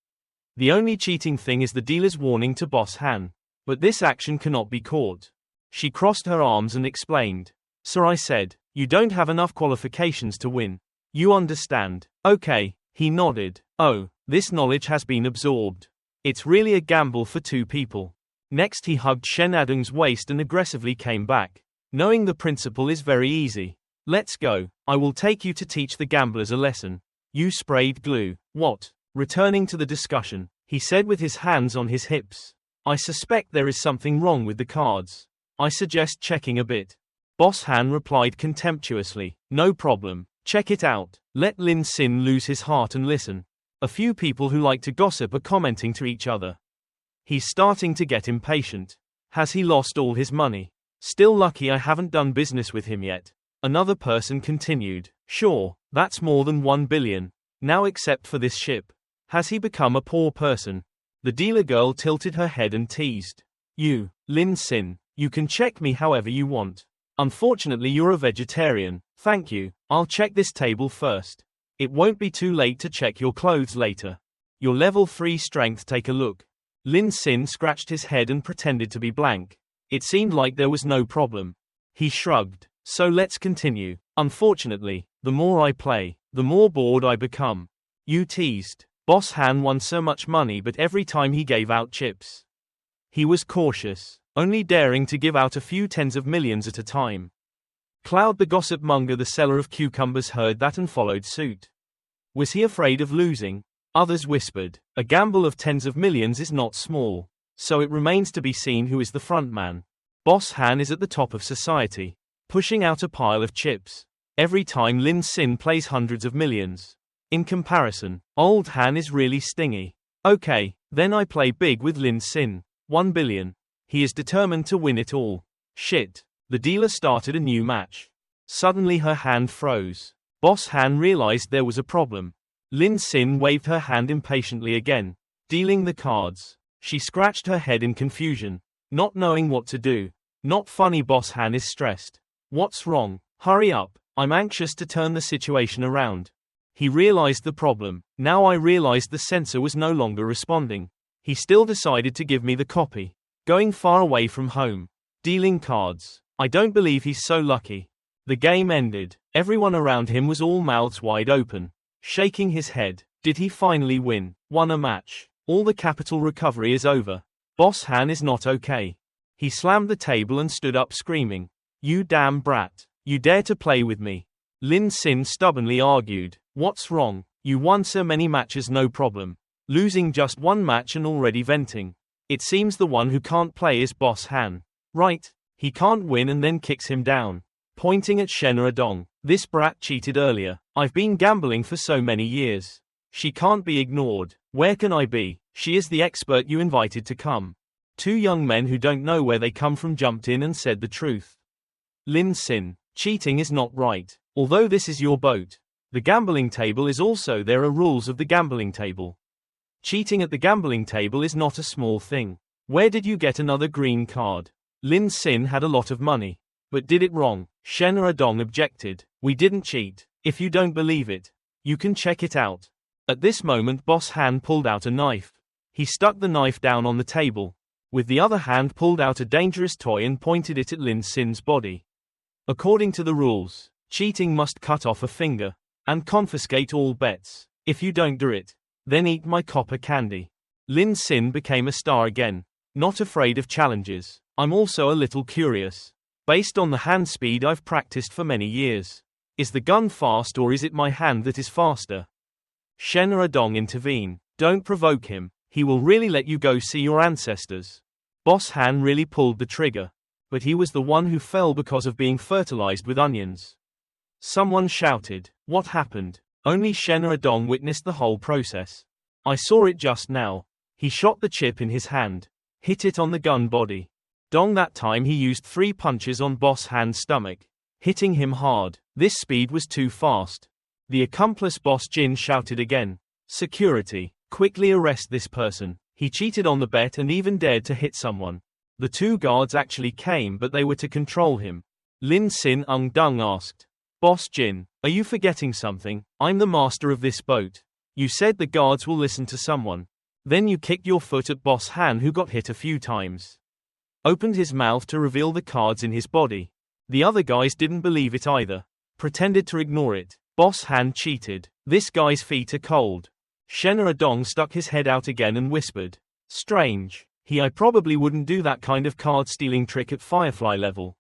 Speaker 1: The only cheating thing is the dealer's warning to Boss Han. But this action cannot be caught. She crossed her arms and explained. Sir, I said, you don't have enough qualifications to win. You understand? Okay, he nodded. Oh, this knowledge has been absorbed. It's really a gamble for 2 people. Next he hugged Shen Adung's waist and aggressively came back. Knowing the principle is very easy. Let's go. I will take you to teach the gamblers a lesson. You sprayed glue. What? Returning to the discussion, he said with his hands on his hips. I suspect there is something wrong with the cards. I suggest checking a bit. Boss Han replied contemptuously. No problem. Check it out. Let Lin Sin lose his heart and listen. A few people who like to gossip are commenting to each other. He's starting to get impatient. Has he lost all his money? Still lucky I haven't done business with him yet. Another person continued. Sure, that's more than 1 billion. Now except for this ship. Has he become a poor person? The dealer girl tilted her head and teased. You, Lin Sin, you can check me however you want. Unfortunately you're a vegetarian. Thank you. I'll check this table first. It won't be too late to check your clothes later. Your level 3 strength, take a look. Lin Sin scratched his head and pretended to be blank. It seemed like there was no problem. He shrugged. So let's continue. Unfortunately, the more I play, the more bored I become. You teased. Boss Han won so much money, but every time he gave out chips, he was cautious, only daring to give out a few tens of millions at a time. Cloud the gossip monger, the seller of cucumbers, heard that and followed suit. Was he afraid of losing? Others whispered. A gamble of tens of millions is not small, so it remains to be seen who is the front man. Boss Han is at the top of society, pushing out a pile of chips. Every time Lin Sin plays hundreds of millions. In comparison, old Han is really stingy. Okay, then I play big with Lin Sin. 1 billion. He is determined to win it all. Shit. The dealer started a new match. Suddenly her hand froze. Boss Han realized there was a problem. Lin Sin waved her hand impatiently again, dealing the cards. She scratched her head in confusion, not knowing what to do. Not funny. Boss Han is stressed. What's wrong? Hurry up. I'm anxious to turn the situation around. He realized the problem. Now I realized the censor was no longer responding. He still decided to give me the copy. Going far away from home. Dealing cards. I don't believe he's so lucky. The game ended. Everyone around him was all mouths wide open, shaking his head. Did he finally win? Won a match. All the capital recovery is over. Boss Han is not okay. He slammed the table and stood up screaming. You damn brat. You dare to play with me. Lin Sin stubbornly argued. What's wrong? You won so many matches, no problem. Losing just 1 match and already venting. It seems the one who can't play is Boss Han. Right? He can't win and then kicks him down. Pointing at Shen Adong. This brat cheated earlier. I've been gambling for so many years. She can't be ignored. Where can I be? She is the expert you invited to come. 2 young men who don't know where they come from jumped in and said the truth. Lin Sin. Cheating is not right. Although this is your boat. The gambling table is also, there are rules of the gambling table. Cheating at the gambling table is not a small thing. Where did you get another green card? Lin Sin had a lot of money, but did it wrong. Shen Adong objected. We didn't cheat. If you don't believe it, you can check it out. At this moment Boss Han pulled out a knife. He stuck the knife down on the table. With the other hand pulled out a dangerous toy and pointed it at Lin Sin's body. According to the rules, cheating must cut off a finger and confiscate all bets. If you don't do it, then eat my copper candy. Lin Sin became a star again, not afraid of challenges. I'm also a little curious. Based on the hand speed I've practiced for many years, Is the gun fast or is it my hand that is faster? Shen Adong intervene. Don't provoke him. He will really let you go see your ancestors. Boss Han really pulled the trigger. But he was the one who fell because of being fertilized with onions. Someone shouted. What happened? Only Shen Adong witnessed the whole process. I saw it just now. He shot the chip in his hand. Hit it on the gun body. Dong that time he used 3 punches on Boss Han's stomach. Hitting him hard. This speed was too fast. The accomplice Boss Jin shouted again. Security, quickly arrest this person. He cheated on the bet and even dared to hit someone. The 2 guards actually came but they were to control him. Lin Sin Ung Dung asked. Boss Jin, are you forgetting something? I'm the master of this boat. You said the guards will listen to someone. Then you kicked your foot at Boss Han who got hit a few times. Opened his mouth to reveal the cards in his body. The other guys didn't believe it either. Pretended to ignore it. Boss Han cheated. This guy's feet are cold. Shen Adong stuck his head out again and whispered. Strange. I probably wouldn't do that kind of card stealing trick at Firefly level.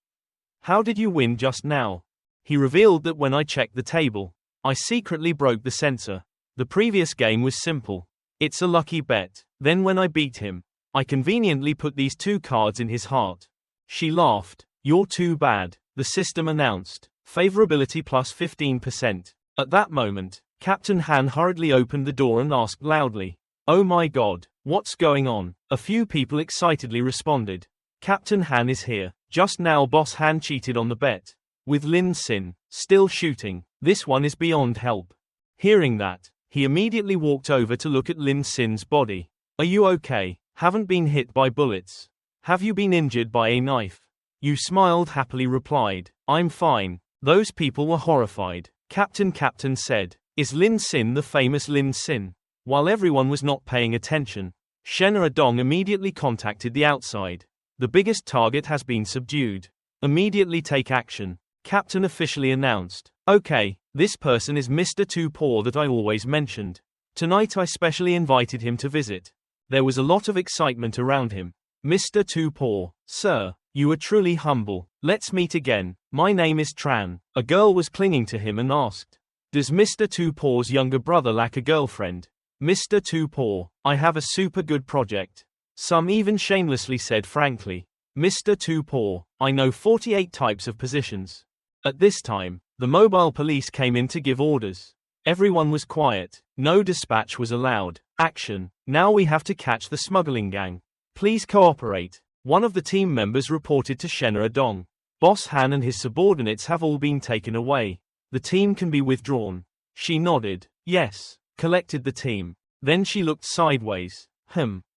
Speaker 1: How did you win just now? He revealed that when I checked the table, I secretly broke the sensor. The previous game was simple. It's a lucky bet. Then when I beat him, I conveniently put these 2 cards in his heart. She laughed. You're too bad, the system announced. Favorability plus 15%. At that moment, Captain Han hurriedly opened the door and asked loudly. Oh my god, what's going on? A few people excitedly responded. Captain Han is here. Just now Boss Han cheated on the bet. With Lin Sin still shooting. This one is beyond help. Hearing that, he immediately walked over to look at Lin Sin's body. Are you okay? Haven't been hit by bullets. Have you been injured by a knife? You smiled happily replied. I'm fine. Those people were horrified. Captain said. Is Lin Sin the famous Lin Sin? While everyone was not paying attention, Shen Adong immediately contacted the outside. The biggest target has been subdued. Immediately take action. Captain officially announced. Okay, this person is Mr. Too Poor that I always mentioned. Tonight I specially invited him to visit. There was a lot of excitement around him. Mr. Too Poor, sir, you are truly humble. Let's meet again. My name is Tran. A girl was clinging to him and asked. Does Mr. Too Poor's younger brother lack a girlfriend? Mr. Too Poor, I have a super good project. Some even shamelessly said frankly. Mr. Too Poor, I know 48 types of positions. At this time, the mobile police came in to give orders. Everyone was quiet. No dispatch was allowed. Action. Now we have to catch the smuggling gang. Please cooperate. One of the team members reported to Shen Adong. Boss Han and his subordinates have all been taken away. The team can be withdrawn. She nodded. Yes. Collected the team. Then she looked sideways.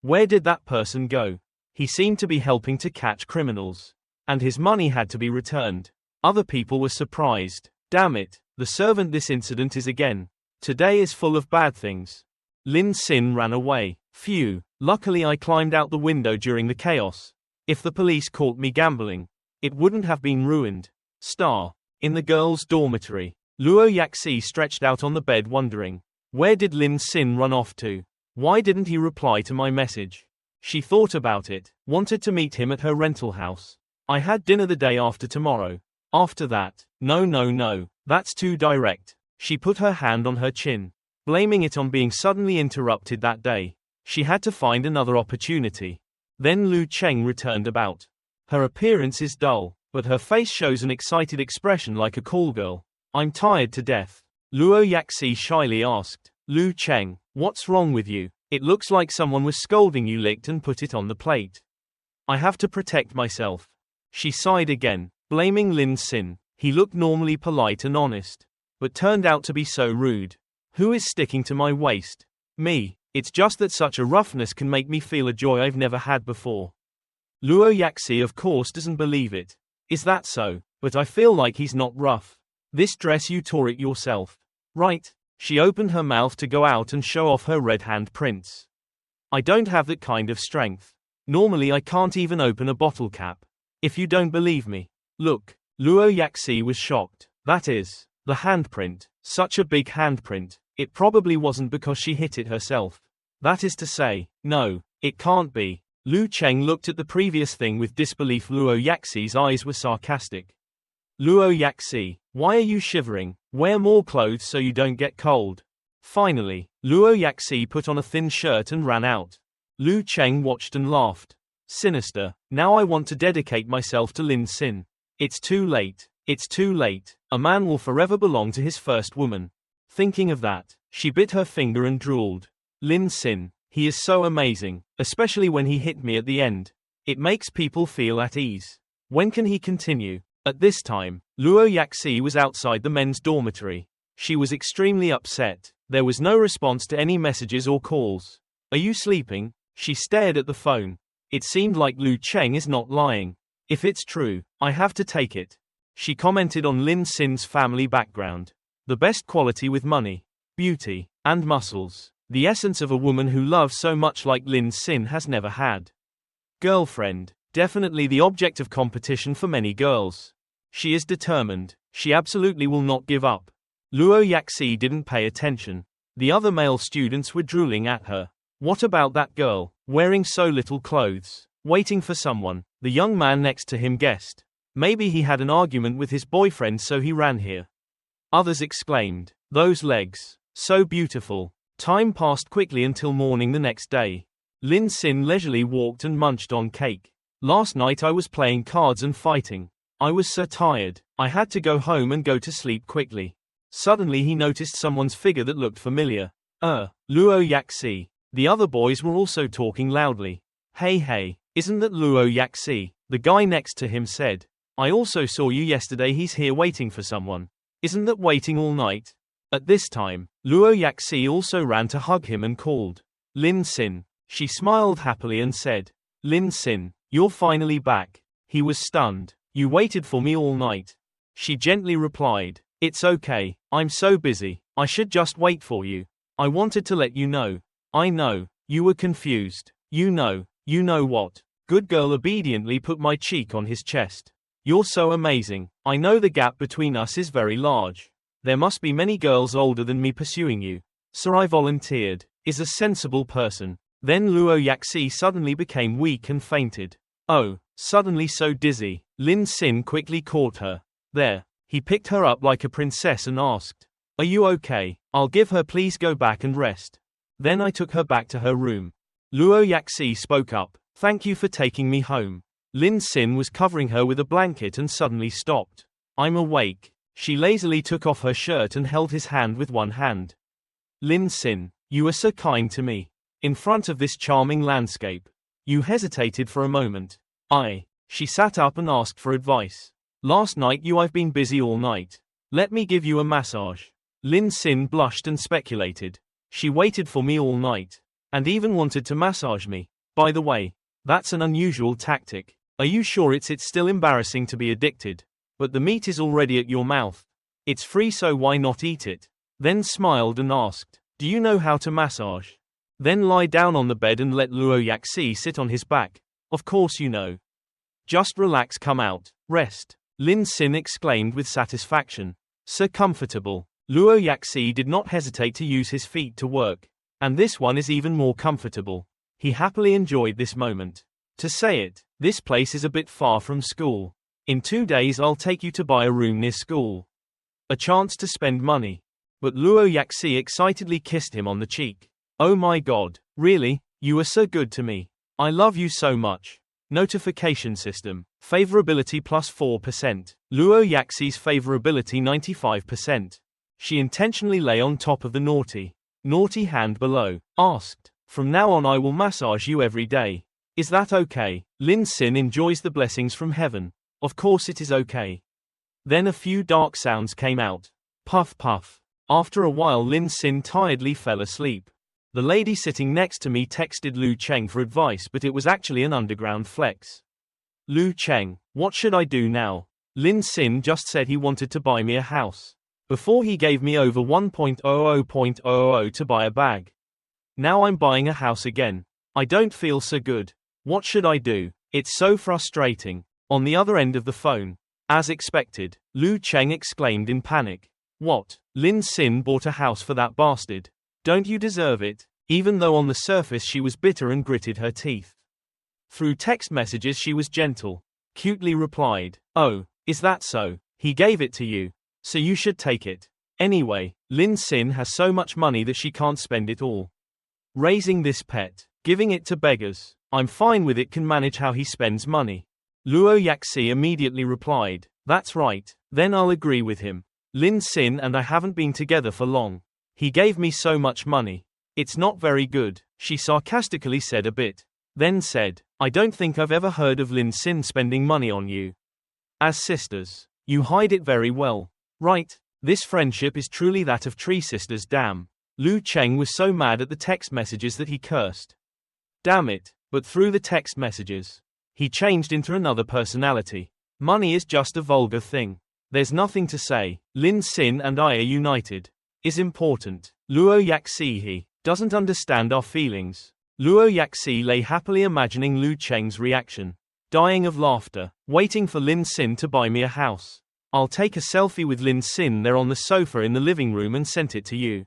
Speaker 1: Where did that person go? He seemed to be helping to catch criminals. And his money had to be returned. Other people were surprised. Damn it, the servant this incident is again. Today is full of bad things. Lin Sin ran away. Phew, luckily I climbed out the window during the chaos. If the police caught me gambling, it wouldn't have been ruined. Star. In the girls' dormitory, Luo Yaxi stretched out on the bed wondering. Where did Lin Sin run off to? Why didn't he reply to my message? She thought about it, wanted to meet him at her rental house. I had dinner the day after tomorrow. After that, no, that's too direct. She put her hand on her chin, blaming it on being suddenly interrupted that day. She had to find another opportunity. Then Lu Cheng returned about. Her appearance is dull, but her face shows an excited expression like a call girl. I'm tired to death. Luo Yaxi shyly asked. Lu Cheng, what's wrong with you? It looks like someone was scolding you. Licked and put it on the plate. I have to protect myself. She sighed again, blaming Lin Sin. He looked normally polite and honest, but turned out to be so rude. Who is sticking to my waist? Me. It's just that such a roughness can make me feel a joy I've never had before. Luo Yaxi of course doesn't believe it. Is that so? But I feel like he's not rough. This dress you tore it yourself. Right? She opened her mouth to go out and show off her red hand prints. I don't have that kind of strength. Normally I can't even open a bottle cap. If you don't believe me, look. Luo Yaxi was shocked. That is, the handprint. Such a big handprint. It probably wasn't because she hit it herself. That is to say, no, it can't be. Lu Cheng looked at the previous thing with disbelief. Luo Yaxi's eyes were sarcastic. Luo Yaxi, why are you shivering? Wear more clothes so you don't get cold. Finally, Luo Yaxi put on a thin shirt and ran out. Lu Cheng watched and laughed. Sinister, now I want to dedicate myself to Lin Xin. It's too late. It's too late. A man will forever belong to his first woman. Thinking of that, she bit her finger and drooled. Lin Xin, he is so amazing, especially when he hit me at the end. It makes people feel at ease. When can he continue? At this time, Luo Yaxi was outside the men's dormitory. She was extremely upset. There was no response to any messages or calls. Are you sleeping? She stared at the phone. It seemed like Lu Cheng is not lying. If it's true, I have to take it. She commented on Lin Xin's family background. The best quality with money, beauty, and muscles. The essence of a woman who loves so much like Lin Xin has never had. Girlfriend, definitely the object of competition for many girls. She is determined. She absolutely will not give up. Luo Yaxi didn't pay attention. The other male students were drooling at her. What about that girl, wearing so little clothes, waiting for someone? The young man next to him guessed. Maybe he had an argument with his boyfriend so he ran here. Others exclaimed, those legs, so beautiful. Time passed quickly until morning the next day. Lin Xin leisurely walked and munched on cake. Last night I was playing cards and fighting. I was so tired, I had to go home and go to sleep quickly. Suddenly he noticed someone's figure that looked familiar. Luo Yaxi. The other boys were also talking loudly. Hey, isn't that Luo Yaxi? The guy next to him said. I also saw you yesterday. He's here waiting for someone. Isn't that waiting all night? At this time, Luo Yaxi also ran to hug him and called. Lin Xin. She smiled happily and said. Lin Xin, you're finally back. He was stunned. You waited for me all night. She gently replied. It's okay, I'm so busy. I should just wait for you. I wanted to let you know. I know, you were confused. You know what? Good girl obediently put my cheek on his chest. You're so amazing. I know the gap between us is very large. There must be many girls older than me pursuing you. So I volunteered. Is a sensible person. Then Luo Yaxi suddenly became weak and fainted. Oh, suddenly so dizzy. Lin Xin quickly caught her. There. He picked her up like a princess and asked. Are you okay? I'll give her. Please go back and rest. Then I took her back to her room. Luo Yaxi spoke up. Thank you for taking me home. Lin Xin was covering her with a blanket and suddenly stopped. I'm awake. She lazily took off her shirt and held his hand with one hand. Lin Xin, you are so kind to me. In front of this charming landscape. You hesitated for a moment. She sat up and asked for advice. Last night I've been busy all night. Let me give you a massage. Lin Xin blushed and speculated. She waited for me all night. And even wanted to massage me. By the way, that's an unusual tactic. Are you sure it's still embarrassing to be addicted? But the meat is already at your mouth. It's free, so why not eat it? Then smiled and asked, do you know how to massage? Then lie down on the bed and let Luo Yaxi sit on his back. Of course you know. Just relax, come out, rest. Lin Xin exclaimed with satisfaction. So comfortable. Luo Yaxi did not hesitate to use his feet to work. And this one is even more comfortable. He happily enjoyed this moment. To say it, this place is a bit far from school. In 2 days I'll take you to buy a room near school. A chance to spend money. But Luo Yaxi excitedly kissed him on the cheek. Oh my god, really? You are so good to me. I love you so much. Notification system. Favorability plus 4%. Luo Yaxi's favorability 95%. She intentionally lay on top of the naughty hand below. Asked. From now on I will massage you every day. Is that okay? Lin Xin enjoys the blessings from heaven. Of course it is okay. Then a few dark sounds came out. Puff puff. After a while Lin Xin tiredly fell asleep. The lady sitting next to me texted Lu Cheng for advice, but it was actually an underground flex. Lu Cheng, what should I do now? Lin Xin just said he wanted to buy me a house. Before he gave me over 1.00.00 to buy a bag. Now I'm buying a house again. I don't feel so good. What should I do? It's so frustrating. On the other end of the phone. As expected, Lu Cheng exclaimed in panic. What? Lin Xin bought a house for that bastard. Don't you deserve it? Even though on the surface she was bitter and gritted her teeth. Through text messages she was gentle. Cutely replied. Oh, is that so? He gave it to you. So you should take it. Anyway, Lin Sin has so much money that she can't spend it all. Raising this pet, giving it to beggars. I'm fine with it, can manage how he spends money. Luo Yaxi immediately replied, that's right, then I'll agree with him. Lin Sin and I haven't been together for long. He gave me so much money. It's not very good, she sarcastically said a bit. Then said, I don't think I've ever heard of Lin Sin spending money on you. As sisters, you hide it very well. Right, this friendship is truly that of tree sisters, damn. Lu Cheng was so mad at the text messages that he cursed. Damn it, but through the text messages, he changed into another personality. Money is just a vulgar thing. There's nothing to say. Lin Sin and I are united. Is important. Luo Yaxi he doesn't understand our feelings. Luo Yaxi lay happily imagining Lu Cheng's reaction. Dying of laughter. Waiting for Lin Sin to buy me a house. I'll take a selfie with Lin Sin there on the sofa in the living room and send it to you.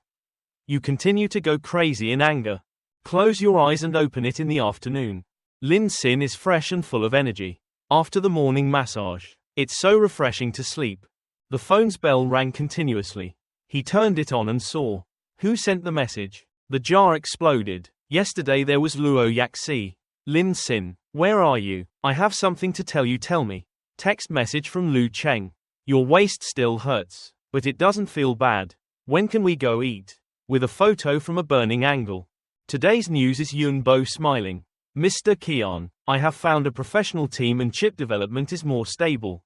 Speaker 1: You continue to go crazy in anger. Close your eyes and open it in the afternoon. Lin Sin is fresh and full of energy. After the morning massage, it's so refreshing to sleep. The phone's bell rang continuously. He turned it on and saw. Who sent the message? The jar exploded. Yesterday there was Luo Yaxi. Lin Sin, where are you? I have something to tell you, tell me. Text message from Lu Cheng. Your waist still hurts, but it doesn't feel bad. When can we go eat? With a photo from a burning angle. Today's news is Yun Bo smiling. Mr. Kian, I have found a professional team and chip development is more stable.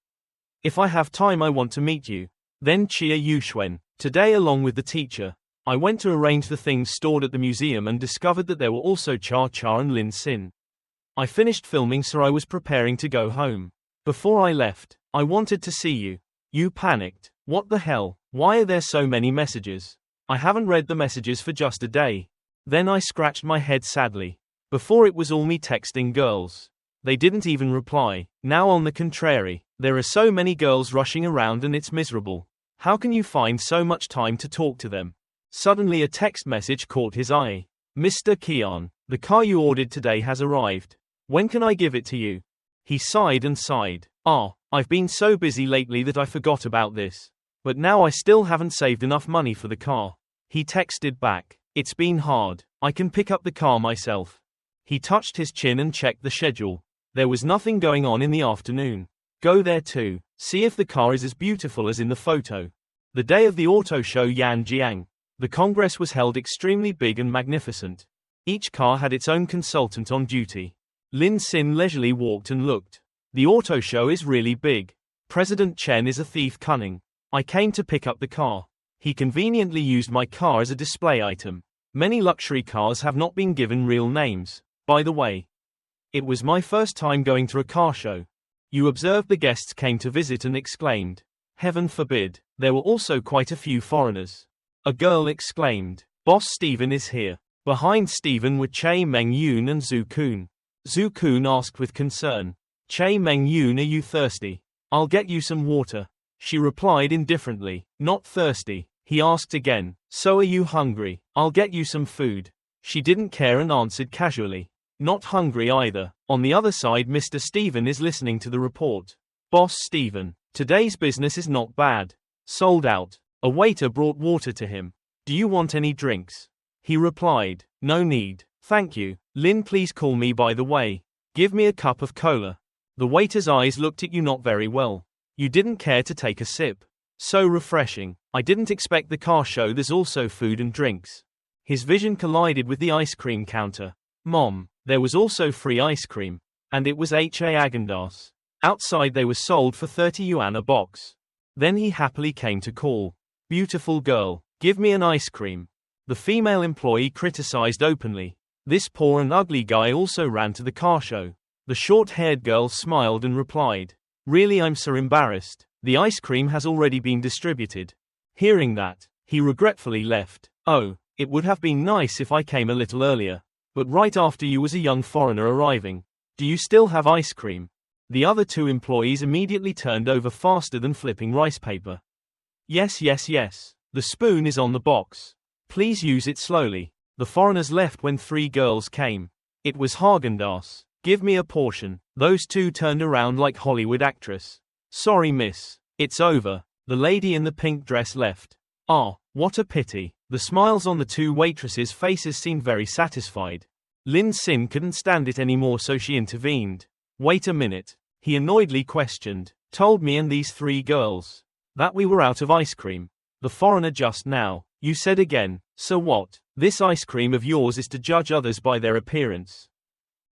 Speaker 1: If I have time I want to meet you. Then Chia Yuxuan. Today along with the teacher, I went to arrange the things stored at the museum and discovered that there were also Cha Cha and Lin Sin. I finished filming so I was preparing to go home. Before I left, I wanted to see you. You panicked. What the hell? Why are there so many messages? I haven't read the messages for just a day. Then I scratched my head sadly. Before it was all me texting girls. They didn't even reply. Now on the contrary, there are so many girls rushing around and it's miserable. How can you find so much time to talk to them? Suddenly a text message caught his eye. Mr. Kian, the car you ordered today has arrived. When can I give it to you? He sighed and sighed. I've been so busy lately that I forgot about this. But now I still haven't saved enough money for the car. He texted back. It's been hard. I can pick up the car myself. He touched his chin and checked the schedule. There was nothing going on in the afternoon. Go there too. See if the car is as beautiful as in the photo. The day of the auto show Yanjiang. The congress was held extremely big and magnificent. Each car had its own consultant on duty. Lin Sin leisurely walked and looked. The auto show is really big. President Chen is a thief cunning. I came to pick up the car. He conveniently used my car as a display item. Many luxury cars have not been given real names, by the way. It was my first time going to a car show. You observed the guests came to visit and exclaimed. Heaven forbid, there were also quite a few foreigners. A girl exclaimed. Boss Stephen is here. Behind Stephen were Che Meng Yun and Zhu Kun. Zhu Kun asked with concern. Che Meng Yun, are you thirsty? I'll get you some water. She replied indifferently. Not thirsty. He asked again. So are you hungry? I'll get you some food. She didn't care and answered casually. Not hungry either. On the other side Mr. Stephen is listening to the report. Boss Stephen, today's business is not bad. Sold out. A waiter brought water to him. Do you want any drinks? He replied. No need. Thank you. Lin, please call me by the way. Give me a cup of cola. The waiter's eyes looked at you not very well. You didn't care to take a sip. So refreshing. I didn't expect the car show there's also food and drinks. His vision collided with the ice cream counter. Mom, there was also free ice cream. And it was H.A. Agendas. Outside they were sold for 30 yuan a box. Then he happily came to call. Beautiful girl, give me an ice cream. The female employee criticized openly. This poor and ugly guy also ran to the car show. The short-haired girl smiled and replied. Really, I'm so embarrassed. The ice cream has already been distributed. Hearing that, he regretfully left. Oh, it would have been nice if I came a little earlier. But right after you was a young foreigner arriving. Do you still have ice cream? The other two employees immediately turned over faster than flipping rice paper. Yes, yes, yes. The spoon is on the box. Please use it slowly. The foreigners left when 3 girls came. It was Häagen-Dazs. Give me a portion. Those two turned around like Hollywood actress. Sorry miss. It's over. The lady in the pink dress left. Ah, what a pity. The smiles on the two waitresses' faces seemed very satisfied. Lin Sin couldn't stand it anymore, so she intervened. Wait a minute. He annoyedly questioned. Told me and these three girls that we were out of ice cream. The foreigner just now. You said again. So what? This ice cream of yours is to judge others by their appearance.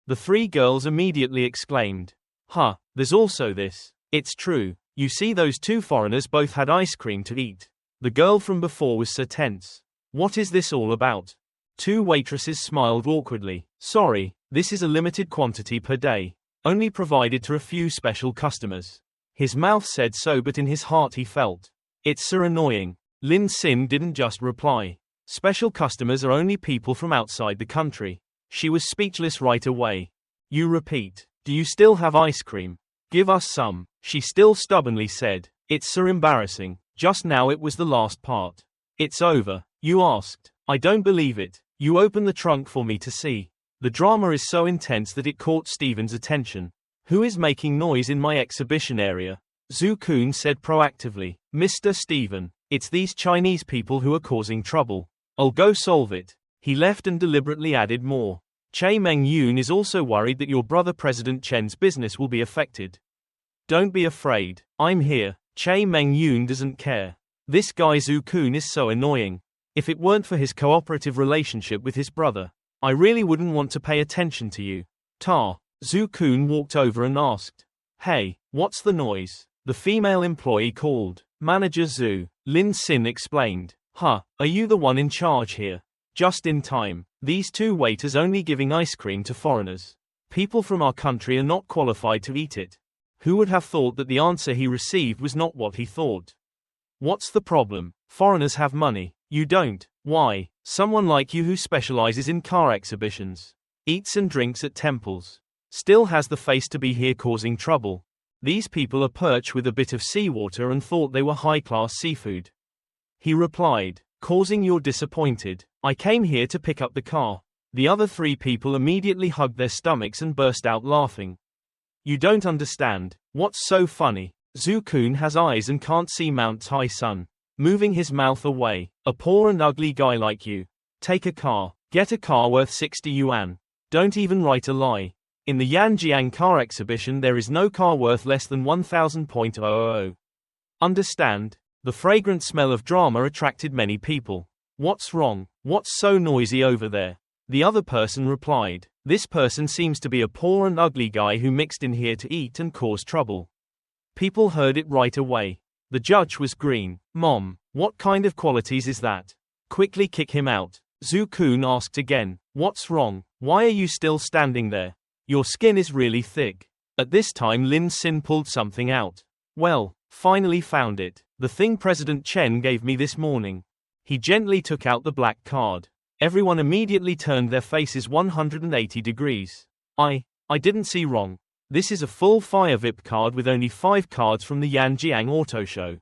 Speaker 1: The three girls immediately exclaimed. Huh, there's also this. It's true. You see, those two foreigners both had ice cream to eat. The girl from before was so tense. What is this all about? Two waitresses smiled awkwardly. Sorry, this is a limited quantity per day. Only provided to a few special customers. His mouth said so, but in his heart he felt. It's so annoying. Lin Sin didn't just reply. Special customers are only people from outside the country. She was speechless right away. You repeat. Do you still have ice cream? Give us some. She still stubbornly said. It's so embarrassing. Just now it was the last part. It's over. You asked. I don't believe it. You opened the trunk for me to see. The drama is so intense that it caught Steven's attention. Who is making noise in my exhibition area? Zhu Kun said proactively. Mr. Steven, it's these Chinese people who are causing trouble. I'll go solve it. He left and deliberately added more. Che Meng-yun is also worried that your brother President Chen's business will be affected. Don't be afraid. I'm here. Che Meng-yun doesn't care. This guy Zhu Kun is so annoying. If it weren't for his cooperative relationship with his brother, I really wouldn't want to pay attention to you. Zhu Kun walked over and asked. Hey, what's the noise? The female employee called. Manager Zhu. Lin Sin explained. Are you the one in charge here? Just in time. These two waiters only giving ice cream to foreigners. People from our country are not qualified to eat it. Who would have thought that the answer he received was not what he thought? What's the problem? Foreigners have money. You don't. Why? Someone like you who specializes in car exhibitions, eats and drinks at temples, still has the face to be here causing trouble. These people are perched with a bit of seawater and thought they were high-class seafood. He replied, causing you're disappointed. I came here to pick up the car. The other three people immediately hugged their stomachs and burst out laughing. You don't understand. What's so funny? Zhu Kun has eyes and can't see Mount Tai Sun. Moving his mouth away. A poor and ugly guy like you. Take a car. Get a car worth 60 yuan. Don't even write a lie. In the Yanjiang car exhibition there is no car worth less than 1000.000. Understand? The fragrant smell of drama attracted many people. What's wrong? What's so noisy over there? The other person replied. This person seems to be a poor and ugly guy who mixed in here to eat and cause trouble. People heard it right away. The judge was green. Mom, what kind of qualities is that? Quickly kick him out. Zhu Kun asked again. What's wrong? Why are you still standing there? Your skin is really thick. At this time Lin Sin pulled something out. Well, finally found it. The thing President Chen gave me this morning. He gently took out the black card. Everyone immediately turned their faces 180 degrees. I didn't see wrong. This is a full fire VIP card with only 5 cards from the Yanjiang Auto Show.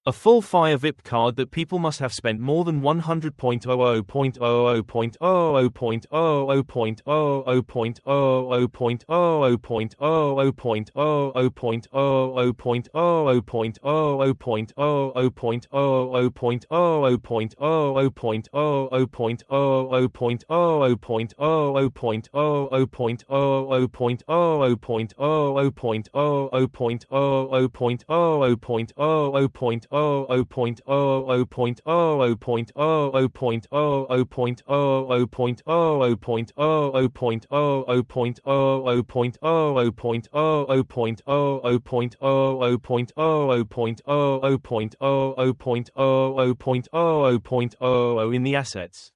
Speaker 1: A full fire VIP card that people must have spent more than 0.0000.0000 in the assets.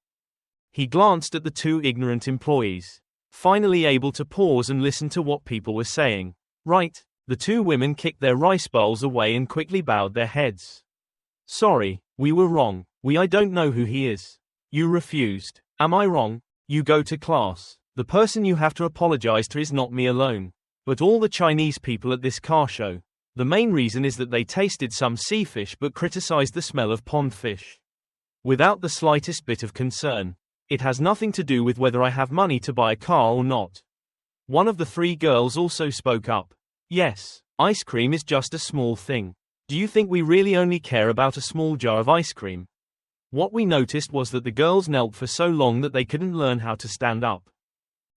Speaker 1: He glanced at the two ignorant employees, finally able to pause and listen to what people were saying. Right. The two women kicked their rice bowls away and quickly bowed their heads. Sorry, we were wrong. I don't know who he is. You refused. Am I wrong? You go to class. The person you have to apologize to is not me alone, but all the Chinese people at this car show. The main reason is that they tasted some sea fish but criticized the smell of pond fish. Without the slightest bit of concern. It has nothing to do with whether I have money to buy a car or not. One of the 3 girls also spoke up. Yes, ice cream is just a small thing. Do you think we really only care about a small jar of ice cream? What we noticed was that the girls knelt for so long that they couldn't learn how to stand up.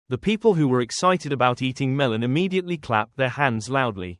Speaker 1: The people who were excited about eating melon immediately clapped their hands loudly.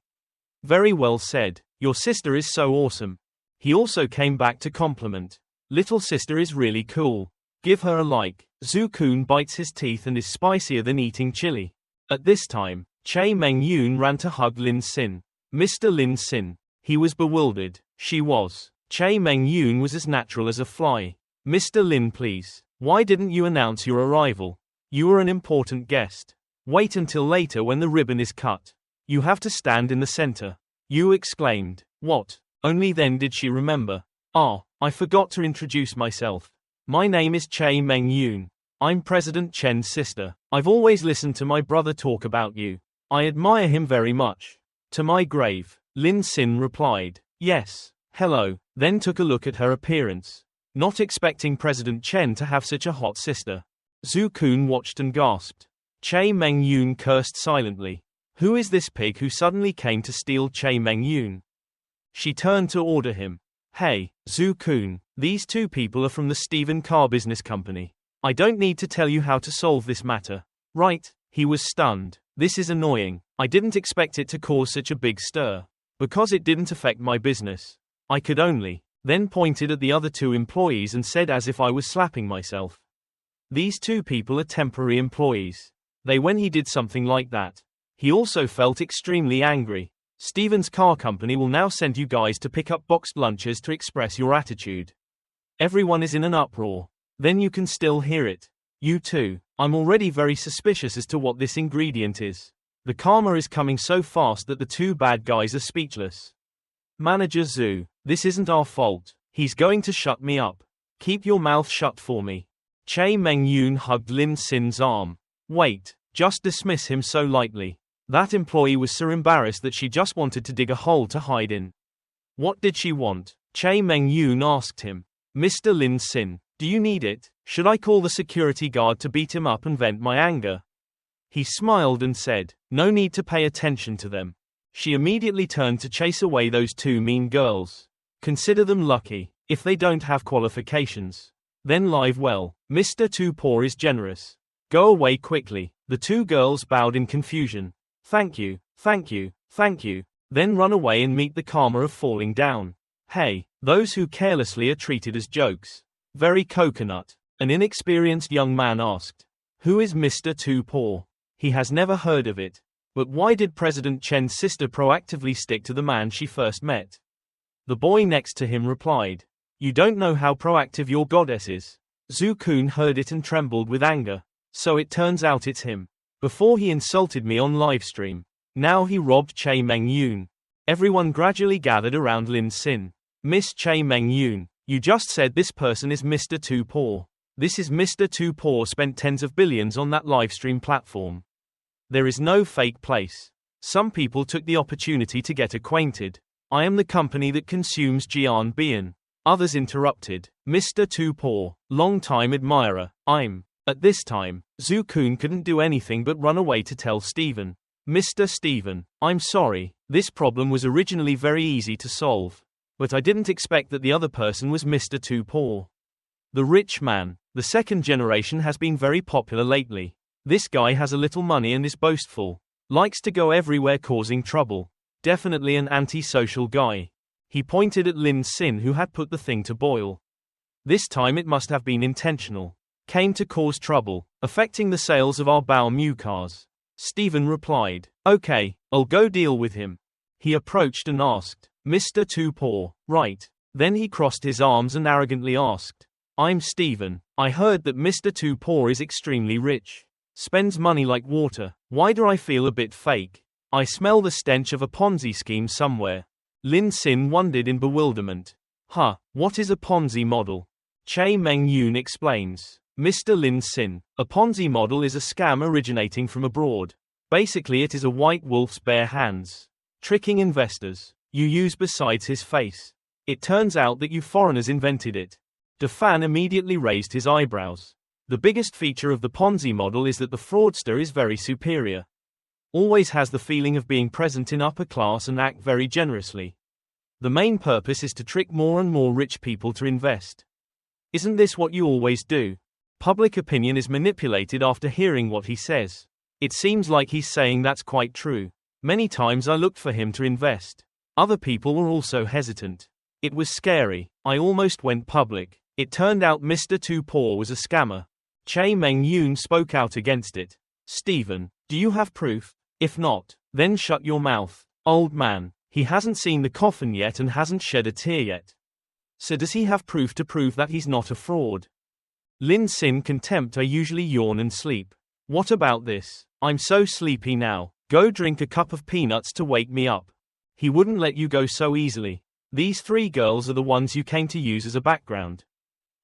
Speaker 1: Very well said. Your sister is so awesome. He also came back to compliment. Little sister is really cool. Give her a like. Zhu-kun bites his teeth and is spicier than eating chili. At this time, Chae Meng-yoon ran to hug Lin Sin. Mr. Lin Sin. He was bewildered. She was. Chae Meng-yoon was as natural as a fly. Mr. Lin, please. Why didn't you announce your arrival? You were an important guest. Wait until later when the ribbon is cut. You have to stand in the center. You exclaimed. What? Only then did she remember. Ah, I forgot to introduce myself. My name is Chae Meng-yoon. I'm President Chen's sister. I've always listened to my brother talk about you. I admire him very much. To my grave, Lin Sin replied. Yes. Hello, then took a look at her appearance. Not expecting President Chen to have such a hot sister. Zhu-kun watched and gasped. Chae Meng-yoon cursed silently. Who is this pig who suddenly came to steal Chae Meng-yoon? She turned to order him. Hey, Zhu-kun, these two people are from the Stephen Car Business Company. I don't need to tell you how to solve this matter. Right? He was stunned. This is annoying. I didn't expect it to cause such a big stir. Because it didn't affect my business. I could only. Then pointed at the other two employees and said as if I was slapping myself. These two people are temporary employees. When he did something like that. He also felt extremely angry. Stephen's car company will now send you guys to pick up boxed lunches to express your attitude. Everyone is in an uproar. Then you can still hear it. You too. I'm already very suspicious as to what this ingredient is. The karma is coming so fast that the two bad guys are speechless. Manager Zhu, this isn't our fault. He's going to shut me up. Keep your mouth shut for me. Chae Meng-yoon hugged Lin Sin's arm. Wait, just dismiss him so lightly. That employee was so embarrassed that she just wanted to dig a hole to hide in. What did she want? Chae Meng-yoon asked him. Mr. Lin Sin, do you need it? Should I call the security guard to beat him up and vent my anger? He smiled and said, no need to pay attention to them. She immediately turned to chase away those two mean girls. Consider them lucky, if they don't have qualifications. Then live well. Mr. Too Poor is generous. Go away quickly. The two girls bowed in confusion. Thank you, thank you, thank you. Then run away and meet the karma of falling down. Hey, those who carelessly are treated as jokes. Very coconut. An inexperienced young man asked. Who is Mr. Too Poor? He has never heard of it. But why did President Chen's sister proactively stick to the man she first met? The boy next to him replied. You don't know how proactive your goddess is. Zhu-kun heard it and trembled with anger. So it turns out it's him. Before he insulted me on livestream. Now he robbed Chae Meng-yoon. Everyone gradually gathered around Lin Sin. Miss Chae Meng-yoon, you just said this person is Mr. Too Poor. This is Mr. Too Poor spent tens of billions on that livestream platform. There is no fake place. Some people took the opportunity to get acquainted. I am the company that consumes Jian Bian. Others interrupted. Mr. Too Poor, long-time admirer, I'm. At this time, Zhu-kun couldn't do anything but run away to tell Stephen. Mr. Stephen, I'm sorry, this problem was originally very easy to solve. But I didn't expect that the other person was Mr. Too Poor. The rich man. The second generation has been very popular lately. This guy has a little money and is boastful. Likes to go everywhere causing trouble. Definitely an anti-social guy. He pointed at Lin Sin who had put the thing to boil. This time it must have been intentional. Came to cause trouble, affecting the sales of our Bao Mu cars. Stephen replied, okay, I'll go deal with him. He approached and asked, Mr. Too Poor, right? Then he crossed his arms and arrogantly asked, I'm Stephen. I heard that Mr. Too Poor is extremely rich. Spends money like water. Why do I feel a bit fake? I smell the stench of a Ponzi scheme somewhere. Lin Sin wondered in bewilderment. What is a Ponzi model? Chae Meng-yoon explains. Mr. Lin Sin, a Ponzi model is a scam originating from abroad. Basically it is a white wolf's bare hands. Tricking investors. You use besides his face. It turns out that you foreigners invented it. Defan immediately raised his eyebrows. The biggest feature of the Ponzi model is that the fraudster is very superior. Always has the feeling of being present in upper class and act very generously. The main purpose is to trick more and more rich people to invest. Isn't this what you always do? Public opinion is manipulated after hearing what he says. It seems like he's saying that's quite true. Many times I looked for him to invest. Other people were also hesitant. It was scary. I almost went public. It turned out Mr. Too Poor was a scammer. Chae Meng-yoon spoke out against it. Stephen, do you have proof? If not, then shut your mouth. Old man, he hasn't seen the coffin yet and hasn't shed a tear yet. So does he have proof to prove that he's not a fraud? Lin Sin contempt. I usually yawn and sleep. What about this? I'm so sleepy now. Go drink a cup of peanuts to wake me up. He wouldn't let you go so easily. These three girls are the ones you came to use as a background.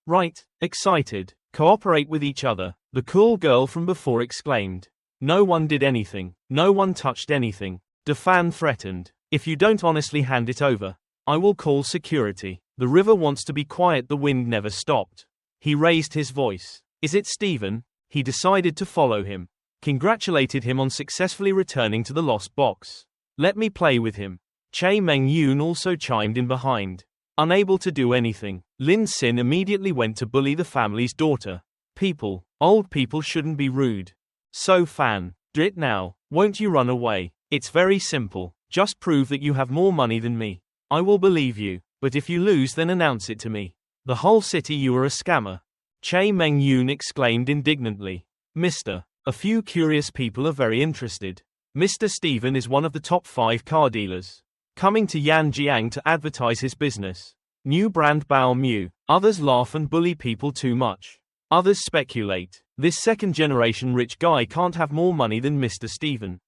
Speaker 1: Right, excited. Cooperate with each other, the cool girl from before exclaimed. No one did anything. No one touched anything. Defan threatened. If you don't honestly hand it over, I will call security. The river wants to be quiet. The wind never stopped. He raised his voice. Is it Stephen? He decided to follow him. Congratulated him on successfully returning to the lost box. Let me play with him. Chae Meng-yoon also chimed in behind. Unable to do anything, Lin Sin immediately went to bully the family's daughter. People, old people shouldn't be rude. So Fan, do it now, won't you run away? It's very simple, just prove that you have more money than me. I will believe you, but if you lose then announce it to me. The whole city you are a scammer. Chae Meng-yoon exclaimed indignantly. Mr. A few curious people are very interested. Mr. Stephen is one of the top 5 car dealers. Coming to Yanjiang to advertise his business. New brand Bao Mu. Others laugh and bully people too much. Others speculate. This second-generation rich guy can't have more money than Mr. Stephen.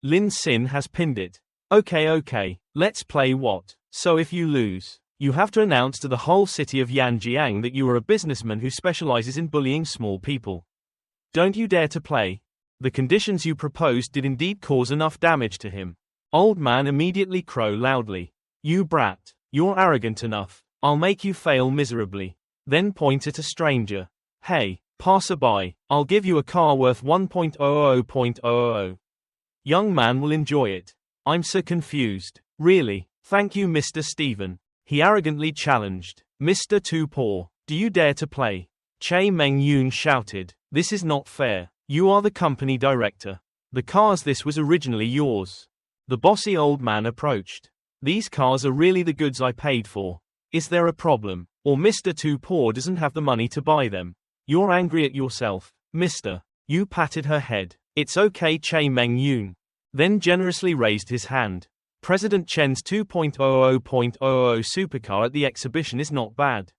Speaker 1: Lin Sin has pinned it. Okay, let's play what? So if you lose, you have to announce to the whole city of Yanjiang that you are a businessman who specializes in bullying small people. Don't you dare to play. The conditions you proposed did indeed cause enough damage to him. Old man immediately crowed loudly. You brat, you're arrogant enough. I'll make you fail miserably. Then point at a stranger. Hey, passerby, I'll give you a car worth 1.00.00. Young man will enjoy it. I'm so confused. Really, thank you Mr. Stephen. He arrogantly challenged. Mr. Too Poor, do you dare to play? Chae Meng-yoon shouted. This is not fair. You are the company director. The cars this was originally yours. The bossy old man approached. These cars are really the goods I paid for. Is there a problem? Or Mr. Too Poor doesn't have the money to buy them? You're angry at yourself, Mr. You patted her head. It's okay Chae Meng-yoon. Then generously raised his hand. President Chen's 2.00.00 supercar at the exhibition is not bad.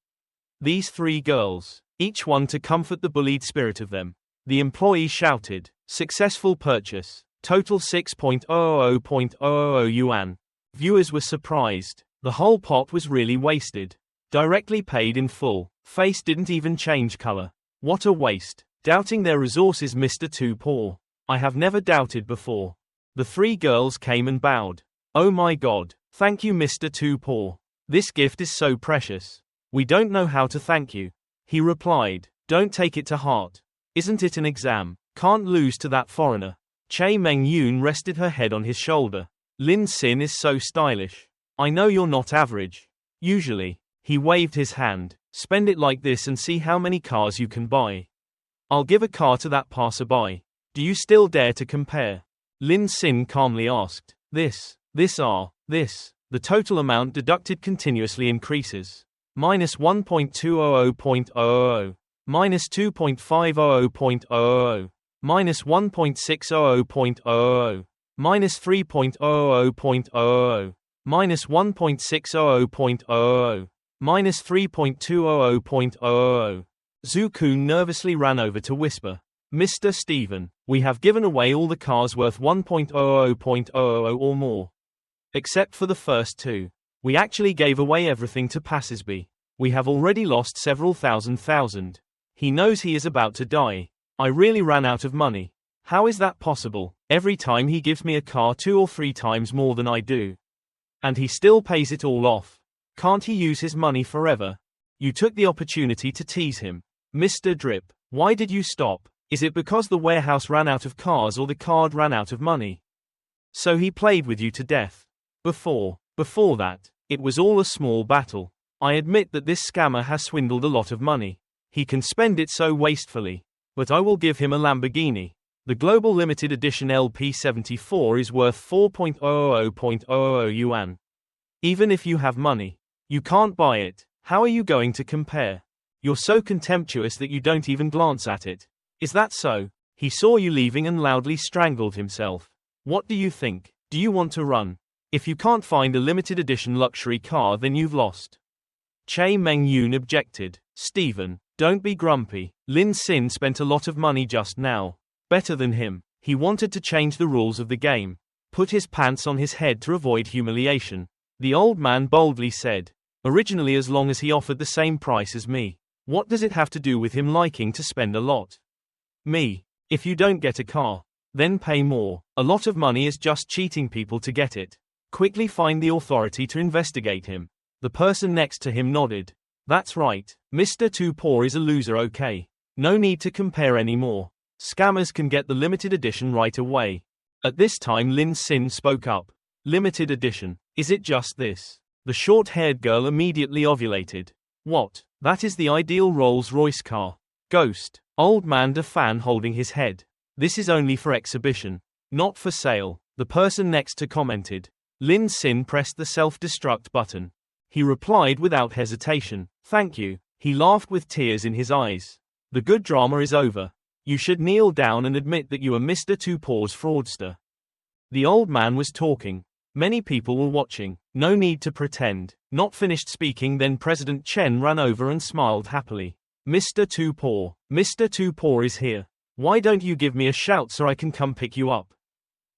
Speaker 1: These three girls, each one to comfort the bullied spirit of them. The employee shouted. Successful purchase. Total 6.00.00 yuan. Viewers were surprised. The whole pot was really wasted. Directly paid in full. Face didn't even change color. What a waste. Doubting their resources Mr. Too Poor. I have never doubted before. The three girls came and bowed. Oh my God. Thank you Mr. Too Poor. This gift is so precious. We don't know how to thank you. He replied. Don't take it to heart. Isn't it an exam? Can't lose to that foreigner. Chae Meng-yoon rested her head on his shoulder. Lin Sin is so stylish. I know you're not average. Usually. He waved his hand. Spend it like this and see how many cars you can buy. I'll give a car to that passerby. Do you still dare to compare? Lin Sin calmly asked. This. The total amount deducted continuously increases. Minus 1.200.00. Minus 2.500.00. Minus 1.600.00. Minus 3.00.00. Minus 1.600.00. Minus 3.200.00. Zukun nervously ran over to whisper. Mr. Stephen, we have given away all the cars worth 1.00.00 or more. Except for the first two. We actually gave away everything to passersby. We have already lost several thousand. He knows he is about to die. I really ran out of money. How is that possible? Every time he gives me a car 2 or 3 times more than I do. And he still pays it all off. Can't he use his money forever? You took the opportunity to tease him. Mr. Drip, why did you stop? Is it because the warehouse ran out of cars or the card ran out of money? So he played with you to death. Before that, It was all a small battle. I admit that this scammer has swindled a lot of money. He can spend it so wastefully. But I will give him a Lamborghini. The global limited edition LP74 is worth 4.000.000 yuan. Even if you have money, you can't buy it. How are you going to compare? You're so contemptuous that you don't even glance at it. Is that so? He saw you leaving and loudly strangled himself. What do you think? Do you want to run? If you can't find a limited edition luxury car, then you've lost. Che Meng-yoon objected. Stephen, don't be grumpy. Lin Sin spent a lot of money just now. Better than him. He wanted to change the rules of the game. Put his pants on his head to avoid humiliation. The old man boldly said. Originally, as long as he offered the same price as me. What does it have to do with him liking to spend a lot? Me. If you don't get a car, then pay more. A lot of money is just cheating people to get it. Quickly find the authority to investigate him. The person next to him nodded. That's right. Mr. Too Poor is a loser, okay? No need to compare anymore. Scammers can get the limited edition right away. At this time Lin Sin spoke up. Limited edition. Is it just this? The short-haired girl immediately ovulated. What? That is the ideal Rolls-Royce car. Ghost. Old man de fan holding his head. This is only for exhibition. Not for sale. The person next to commented. Lin Sin pressed the self-destruct button. He replied without hesitation. Thank you. He laughed with tears in his eyes. The good drama is over. You should kneel down and admit that you are Mr. Too Poor's fraudster. The old man was talking. Many people were watching. No need to pretend. Not finished speaking, then President Chen ran over and smiled happily. Mr. Too Poor. Mr. Too Poor is here. Why don't you give me a shout so I can come pick you up?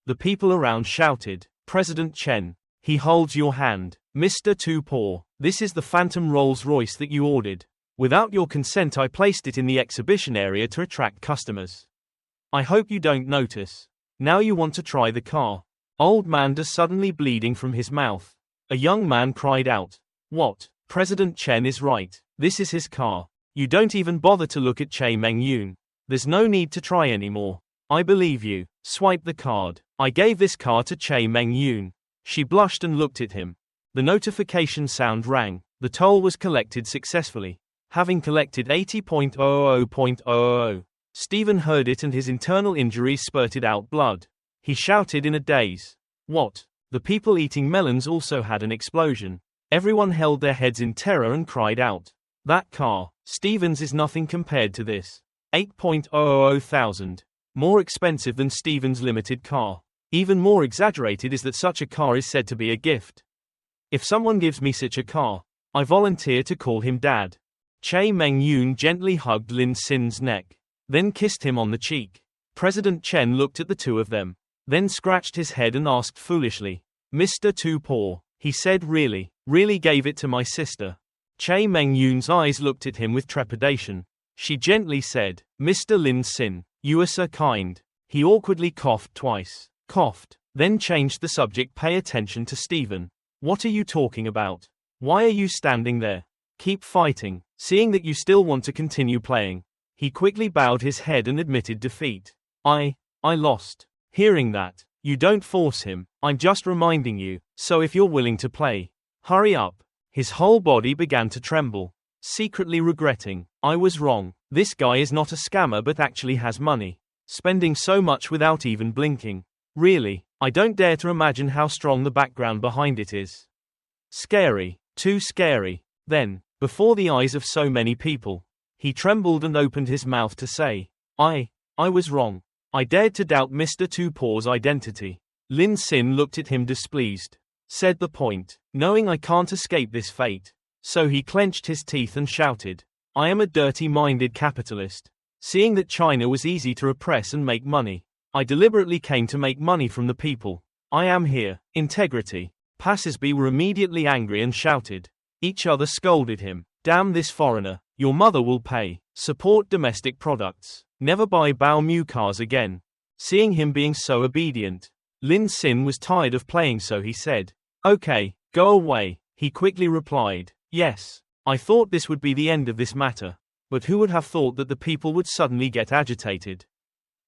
Speaker 1: The people around shouted. President Chen. He holds your hand. Mr. Too Poor. This is the phantom Rolls-Royce that you ordered. Without your consent I placed it in the exhibition area to attract customers. I hope you don't notice. Now you want to try the car. Old man is suddenly bleeding from his mouth. A young man cried out. What? President Chen is right. This is his car. You don't even bother to look at Che Meng-yoon. There's no need to try anymore. I believe you. Swipe the card. I gave this car to Che Meng-yoon. She blushed and looked at him. The notification sound rang. The toll was collected successfully. Having collected 80.00.00. Stephen heard it and his internal injuries spurted out blood. He shouted in a daze. What? The people eating melons also had an explosion. Everyone held their heads in terror and cried out. That car, Stephen's, is nothing compared to this. 8.00 thousand. More expensive than Stephen's limited car. Even more exaggerated is that such a car is said to be a gift. If someone gives me such a car, I volunteer to call him Dad. Che Meng-yoon gently hugged Lin Sin's neck, then kissed him on the cheek. President Chen looked at the two of them, then scratched his head and asked foolishly, Mr. Too Poor, he said, really gave it to my sister. Che Meng-yoon's eyes looked at him with trepidation. She gently said, Mr. Lin Sin, you are so kind. He awkwardly coughed twice. Then changed the subject. Pay attention to Stephen. What are you talking about? Why are you standing there? Keep fighting. Seeing that you still want to continue playing. He quickly bowed his head and admitted defeat. I lost. Hearing that, you don't force him. I'm just reminding you. So if you're willing to play, hurry up. His whole body began to tremble. Secretly regretting. I was wrong. This guy is not a scammer but actually has money. Spending so much without even blinking. Really, I don't dare to imagine how strong the background behind it is. Scary. Too scary. Then, before the eyes of so many people, he trembled and opened his mouth to say, I was wrong. I dared to doubt Mr. Too Poor's identity. Lin Sin looked at him displeased. Said the point, knowing I can't escape this fate. So he clenched his teeth and shouted, I am a dirty-minded capitalist. Seeing that China was easy to repress and make money, I deliberately came to make money from the people. I am here. Integrity. Passersby were immediately angry and shouted. Each other scolded him. Damn this foreigner. Your mother will pay. Support domestic products. Never buy Bao Mu cars again. Seeing him being so obedient, Lin Sin was tired of playing, so he said, Okay, go away. He quickly replied, Yes. I thought this would be the end of this matter. But who would have thought that the people would suddenly get agitated?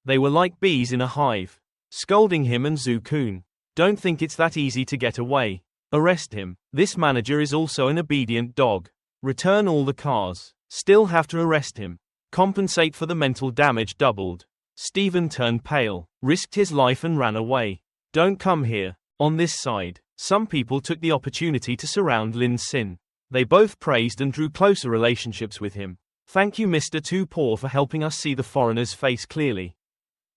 Speaker 1: They were like bees in a hive, scolding him and Zhu Kun. Don't think it's that easy to get away. Arrest him. This manager is also an obedient dog. Return all the cars. Still have to arrest him. Compensate for the mental damage doubled. Stephen turned pale, risked his life and ran away. Don't come here. On this side, some people took the opportunity to surround Lin Sin. They both praised and drew closer relationships with him. Thank you Mr. Too Poor for helping us see the foreigner's face clearly.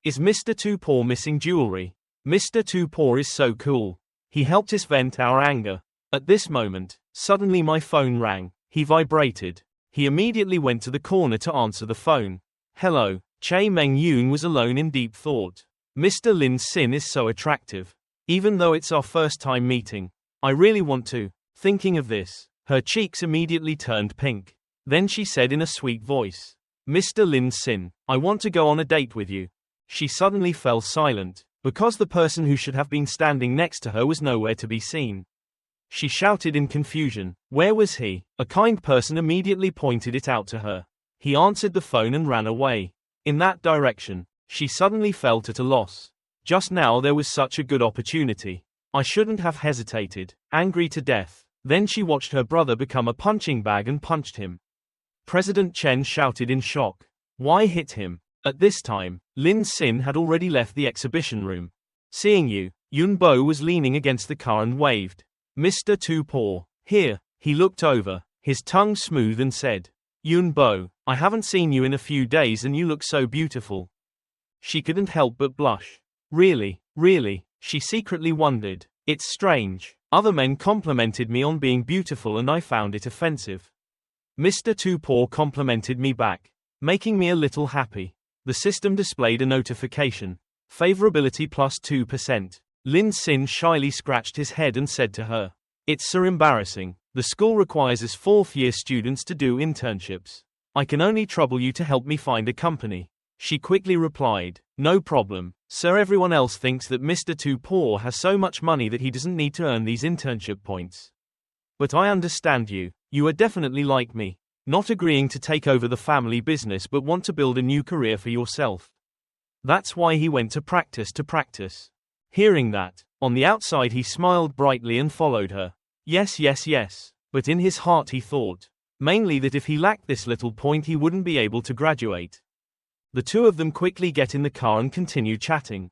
Speaker 1: Is Mr. Too Poor missing jewelry? Mr. Too Poor is so cool. He helped us vent our anger. At this moment, suddenly my phone rang. He vibrated. He immediately went to the corner to answer the phone. Hello. Chae Meng Yoon was alone in deep thought. Mr. Lin Sin is so attractive. Even though it's our first time meeting, I really want to. Thinking of this, her cheeks immediately turned pink. Then she said in a sweet voice, Mr. Lin Sin, I want to go on a date with you. She suddenly fell silent, because the person who should have been standing next to her was nowhere to be seen. She shouted in confusion, where was he? A kind person immediately pointed it out to her. He answered the phone and ran away. In that direction, she suddenly felt at a loss. Just now there was such a good opportunity. I shouldn't have hesitated, angry to death. Then she watched her brother become a punching bag and punched him. President Chen shouted in shock. Why hit him? At this time, Lin Sin had already left the exhibition room. Seeing you, Yun Bo was leaning against the car and waved. Mr. Too Poor, here. He looked over, his tongue smooth and said, Yun Bo, I haven't seen you in a few days and you look so beautiful. She couldn't help but blush. Really, she secretly wondered. It's strange. Other men complimented me on being beautiful and I found it offensive. Mr. Too Poor complimented me back, making me a little happy. The system displayed a notification. Favorability plus 2%. Lin Sin shyly scratched his head and said to her, It's so embarrassing. The school requires us fourth-year students to do internships. I can only trouble you to help me find a company. She quickly replied, No problem, sir. Everyone else thinks that Mr. Too Poor has so much money that he doesn't need to earn these internship points. But I understand you. You are definitely like me. Not agreeing to take over the family business but want to build a new career for yourself. That's why he went to practice. Hearing that, on the outside he smiled brightly and followed her. Yes. But in his heart he thought, mainly that if he lacked this little point he wouldn't be able to graduate. The two of them quickly get in the car and continue chatting.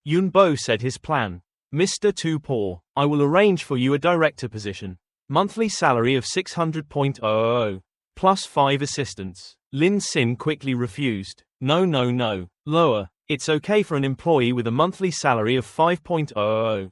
Speaker 1: Yun Bo said his plan. Mr. Too Poor, I will arrange for you a director position. Monthly salary of 600,000, plus 5 assistants. Lin Sin quickly refused. No. Lower. It's okay for an employee with a monthly salary of 5,000.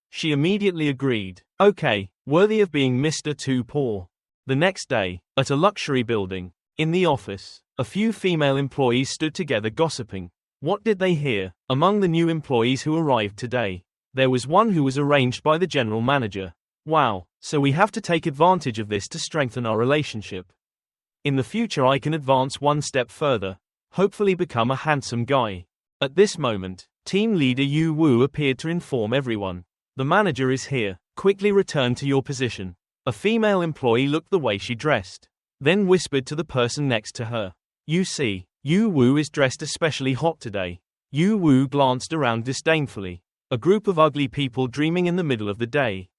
Speaker 1: She immediately agreed. Okay, worthy of being Mr. Too Poor. The next day, at a luxury building, in the office, a few female employees stood together gossiping. What did they hear? Among the new employees who arrived today, there was one who was arranged by the general manager. Wow, so we have to take advantage of this to strengthen our relationship. In the future I can advance one step further, hopefully become a handsome guy. At this moment, team leader Yu Wu appeared to inform everyone. The manager is here, quickly return to your position. A female employee looked the way she dressed, then whispered to the person next to her. You see, Yu Wu is dressed especially hot today. Yu Wu glanced around disdainfully. A group of ugly people dreaming in the middle of the day.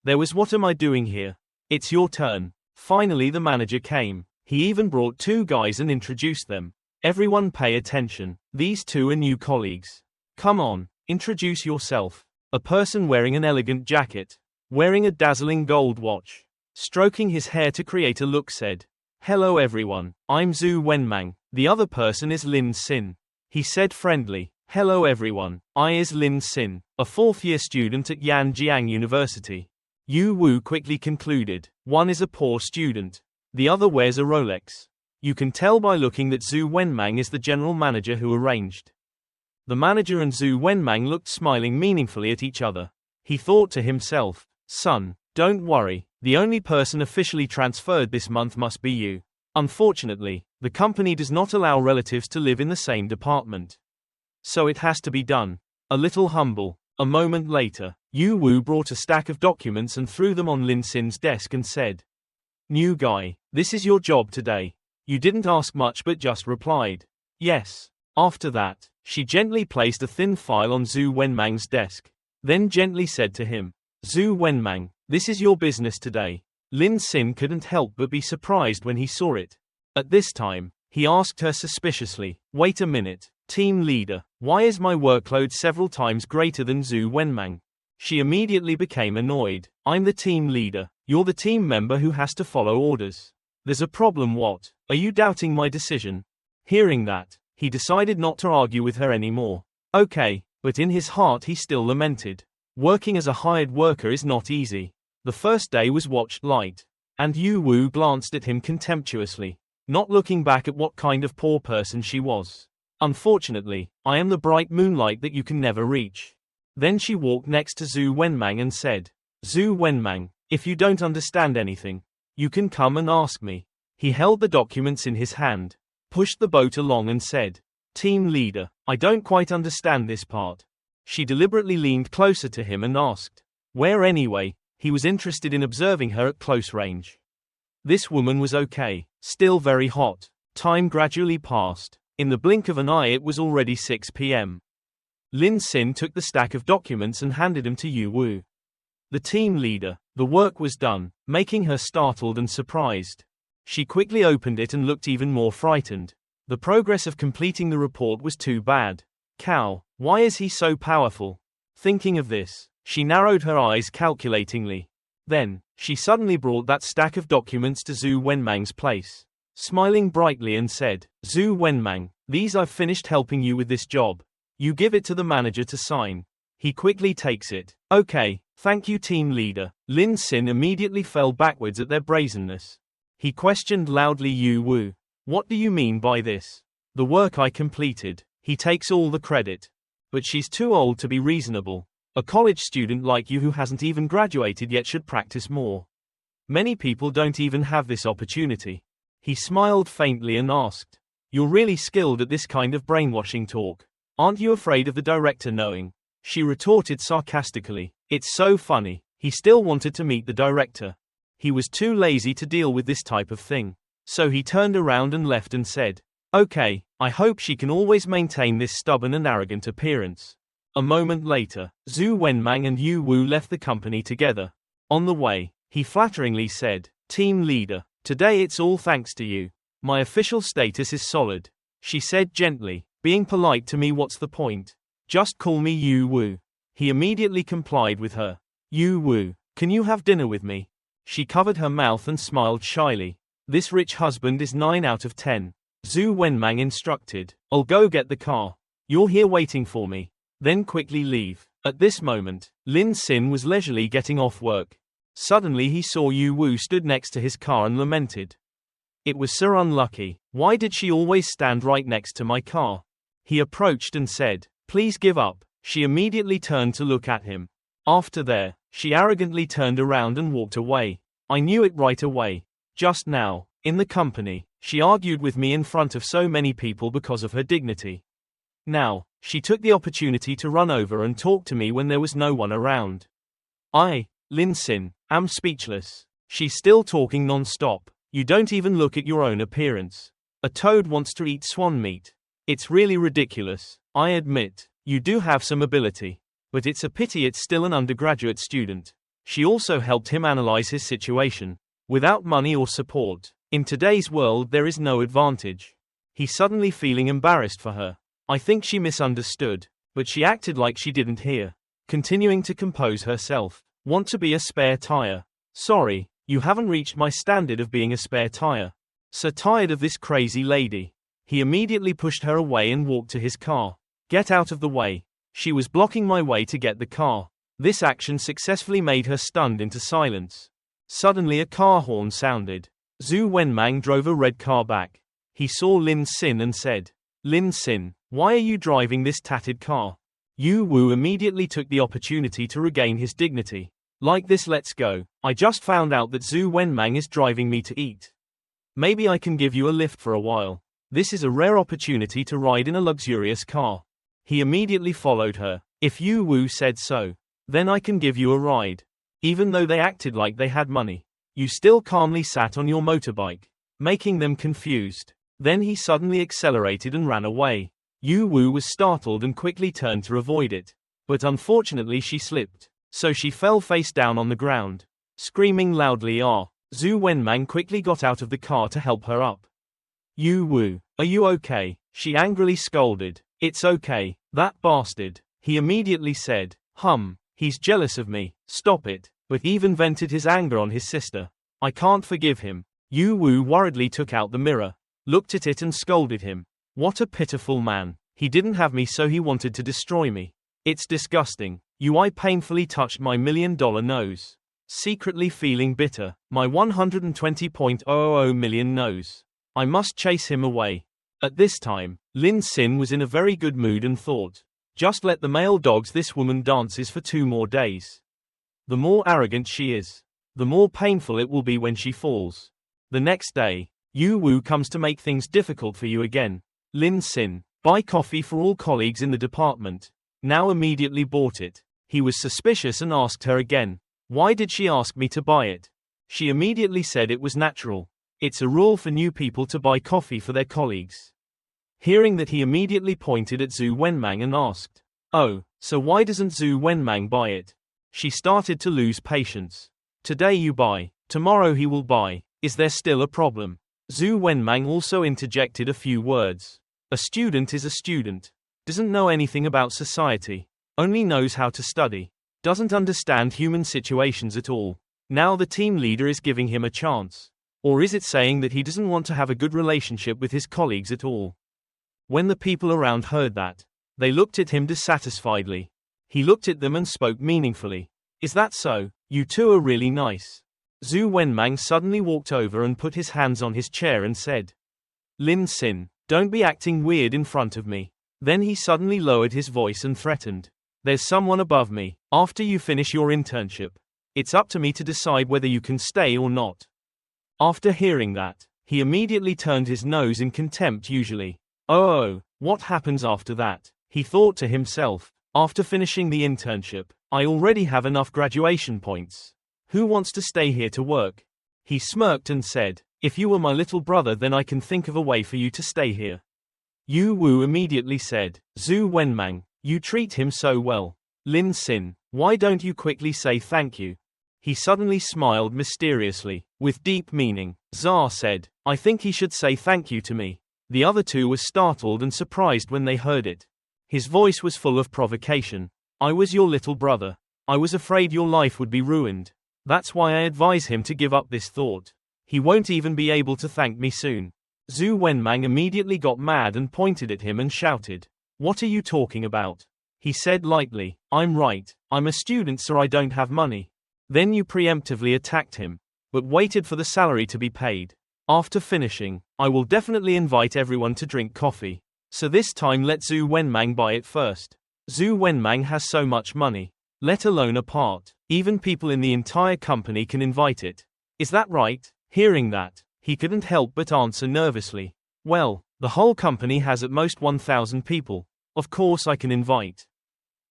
Speaker 1: There was what am I doing here? It's your turn. Finally the manager came. He even brought 2 guys and introduced them. Everyone pay attention. These 2 are new colleagues. Come on, introduce yourself. A person wearing an elegant jacket, wearing a dazzling gold watch, stroking his hair to create a look said, Hello everyone, I'm Zhu Wenmang. The other person is Lin Sin. He said friendly, Hello everyone, I is Lin Sin, a 4th-year student at Yanjiang University. Yu Wu quickly concluded, one is a poor student. The other wears a Rolex. You can tell by looking that Zhu Wenmang is the general manager who arranged. The manager and Zhu Wenmang looked smiling meaningfully at each other. He thought to himself, Son, don't worry, the only person officially transferred this month must be you. Unfortunately, the company does not allow relatives to live in the same department. So it has to be done. A little humble. A moment later, Yu Wu brought a stack of documents and threw them on Lin Sin's desk and said, New guy, this is your job today. You didn't ask much but just replied, Yes. After that, she gently placed a thin file on Zhu Wenmang's desk. Then gently said to him, Zhu Wenmang, this is your business today. Lin Xin couldn't help but be surprised when he saw it. At this time, he asked her suspiciously, wait a minute, team leader, why is my workload several times greater than Zhu Wenmang? She immediately became annoyed. I'm the team leader. You're the team member who has to follow orders. There's a problem. What? Are you doubting my decision? Hearing that, he decided not to argue with her anymore. Okay, but in his heart he still lamented. Working as a hired worker is not easy. The first day was watched light. And Yu Wu glanced at him contemptuously, not looking back at what kind of poor person she was. Unfortunately, I am the bright moonlight that you can never reach. Then she walked next to Zhu Wenmang and said, Zhu Wenmang, if you don't understand anything, you can come and ask me. He held the documents in his hand, pushed the boat along and said, Team leader, I don't quite understand this part. She deliberately leaned closer to him and asked, where anyway? He was interested in observing her at close range. This woman was okay, still very hot. Time gradually passed. In the blink of an eye it was already 6 p.m. Lin Xin took the stack of documents and handed them to Yu Wu. The team leader, the work was done, making her startled and surprised. She quickly opened it and looked even more frightened. The progress of completing the report was too bad. Cow, why is he so powerful? Thinking of this, she narrowed her eyes calculatingly. Then, she suddenly brought that stack of documents to Zhu Wenmang's place, smiling brightly and said, Zhu Wenmang, these I've finished helping you with this job. You give it to the manager to sign. He quickly takes it. Okay, thank you team leader. Lin Xin immediately fell backwards at their brazenness. He questioned loudly Yu Wu. What do you mean by this? The work I completed. He takes all the credit. But she's too old to be reasonable. A college student like you who hasn't even graduated yet should practice more. Many people don't even have this opportunity. He smiled faintly and asked, You're really skilled at this kind of brainwashing talk. Aren't you afraid of the director knowing? She retorted sarcastically. It's so funny. He still wanted to meet the director. He was too lazy to deal with this type of thing. So he turned around and left and said, Okay, I hope she can always maintain this stubborn and arrogant appearance. A moment later, Zhu Wenmang and Yu Wu left the company together. On the way, he flatteringly said, Team leader, today it's all thanks to you. My official status is solid. She said gently, being polite to me. What's the point? Just call me Yu Wu. He immediately complied with her. Yu Wu, can you have dinner with me? She covered her mouth and smiled shyly. This rich husband is 9 out of 10. Zhu Wenmang instructed, I'll go get the car. You're here waiting for me. Then quickly leave. At this moment, Lin Xin was leisurely getting off work. Suddenly he saw Yu Wu stood next to his car and lamented. It was so unlucky. Why did she always stand right next to my car? He approached and said, Please give up. She immediately turned to look at him. After there, she arrogantly turned around and walked away. I knew it right away. Just now, in the company, she argued with me in front of so many people because of her dignity. Now, she took the opportunity to run over and talk to me when there was no one around. I, Lin Xin, am speechless. She's still talking non-stop. You don't even look at your own appearance. A toad wants to eat swan meat. It's really ridiculous. I admit, you do have some ability. But it's a pity it's still an undergraduate student. She also helped him analyze his situation. Without money or support, in today's world there is no advantage. He's suddenly feeling embarrassed for her. I think she misunderstood, but she acted like she didn't hear. Continuing to compose herself. Want to be a spare tire? Sorry, you haven't reached my standard of being a spare tire. So tired of this crazy lady. He immediately pushed her away and walked to his car. Get out of the way. She was blocking my way to get the car. This action successfully made her stunned into silence. Suddenly a car horn sounded. Zhu Wenmang drove a red car back. He saw Lin Xin and said, Lin Xin, why are you driving this tattered car? Yu Wu immediately took the opportunity to regain his dignity. Like this, let's go. I just found out that Zhu Wenmang is driving me to eat. Maybe I can give you a lift for a while. This is a rare opportunity to ride in a luxurious car. He immediately followed her. If Yu Wu said so, then I can give you a ride. Even though they acted like they had money, you still calmly sat on your motorbike, making them confused. Then he suddenly accelerated and ran away. Yu Wu was startled and quickly turned to avoid it. But unfortunately she slipped. So she fell face down on the ground, screaming loudly. Zhu Wenmang quickly got out of the car to help her up. Yu Wu, are you okay? She angrily scolded. It's okay, that bastard, he immediately said. He's jealous of me, stop it, but even vented his anger on his sister. I can't forgive him. Yu Wu worriedly took out the mirror, looked at it and scolded him. What a pitiful man. He didn't have me, so he wanted to destroy me. It's disgusting. I painfully touched my $1 million nose, secretly feeling bitter. My 120.000 million nose. I must chase him away. At this time, Lin Xin was in a very good mood and thought, just let the male dogs. This woman dances for 2 more days. The more arrogant she is, the more painful it will be when she falls. The next day, Yu Wu comes to make things difficult for you again. Lin Xin, buy coffee for all colleagues in the department. Now immediately bought it. He was suspicious and asked her again, why did she ask me to buy it? She immediately said it was natural. It's a rule for new people to buy coffee for their colleagues. Hearing that, he immediately pointed at Zhu Wenmang and asked, oh, so why doesn't Zhu Wenmang buy it? She started to lose patience. Today you buy, tomorrow he will buy. Is there still a problem? Zhu Wenmang also interjected a few words. A student is a student. Doesn't know anything about society. Only knows how to study. Doesn't understand human situations at all. Now the team leader is giving him a chance. Or is it saying that he doesn't want to have a good relationship with his colleagues at all? When the people around heard that, they looked at him dissatisfiedly. He looked at them and spoke meaningfully. Is that so? You two are really nice. Zhu Wenmang suddenly walked over and put his hands on his chair and said, Lin Xin, don't be acting weird in front of me. Then he suddenly lowered his voice and threatened, there's someone above me. After you finish your internship, it's up to me to decide whether you can stay or not. After hearing that, he immediately turned his nose in contempt. Usually, what happens after that? He thought to himself, after finishing the internship, I already have enough graduation points. Who wants to stay here to work? He smirked and said, if you were my little brother, then I can think of a way for you to stay here. Yu Wu immediately said, Zhu Wenmang, you treat him so well. Lin Xin, why don't you quickly say thank you? He suddenly smiled mysteriously, with deep meaning. Zha said, I think he should say thank you to me. The other two were startled and surprised when they heard it. His voice was full of provocation. I was your little brother. I was afraid your life would be ruined. That's why I advise him to give up this thought. He won't even be able to thank me soon. Zhu Wenmang immediately got mad and pointed at him and shouted, what are you talking about? He said lightly, I'm right, I'm a student so I don't have money. Then you preemptively attacked him, but waited for the salary to be paid. After finishing, I will definitely invite everyone to drink coffee. So this time let Zhu Wenmang buy it first. Zhu Wenmang has so much money, let alone a part. Even people in the entire company can invite it. Is that right? Hearing that, he couldn't help but answer nervously. Well, the whole company has at most 1,000 people. Of course I can invite.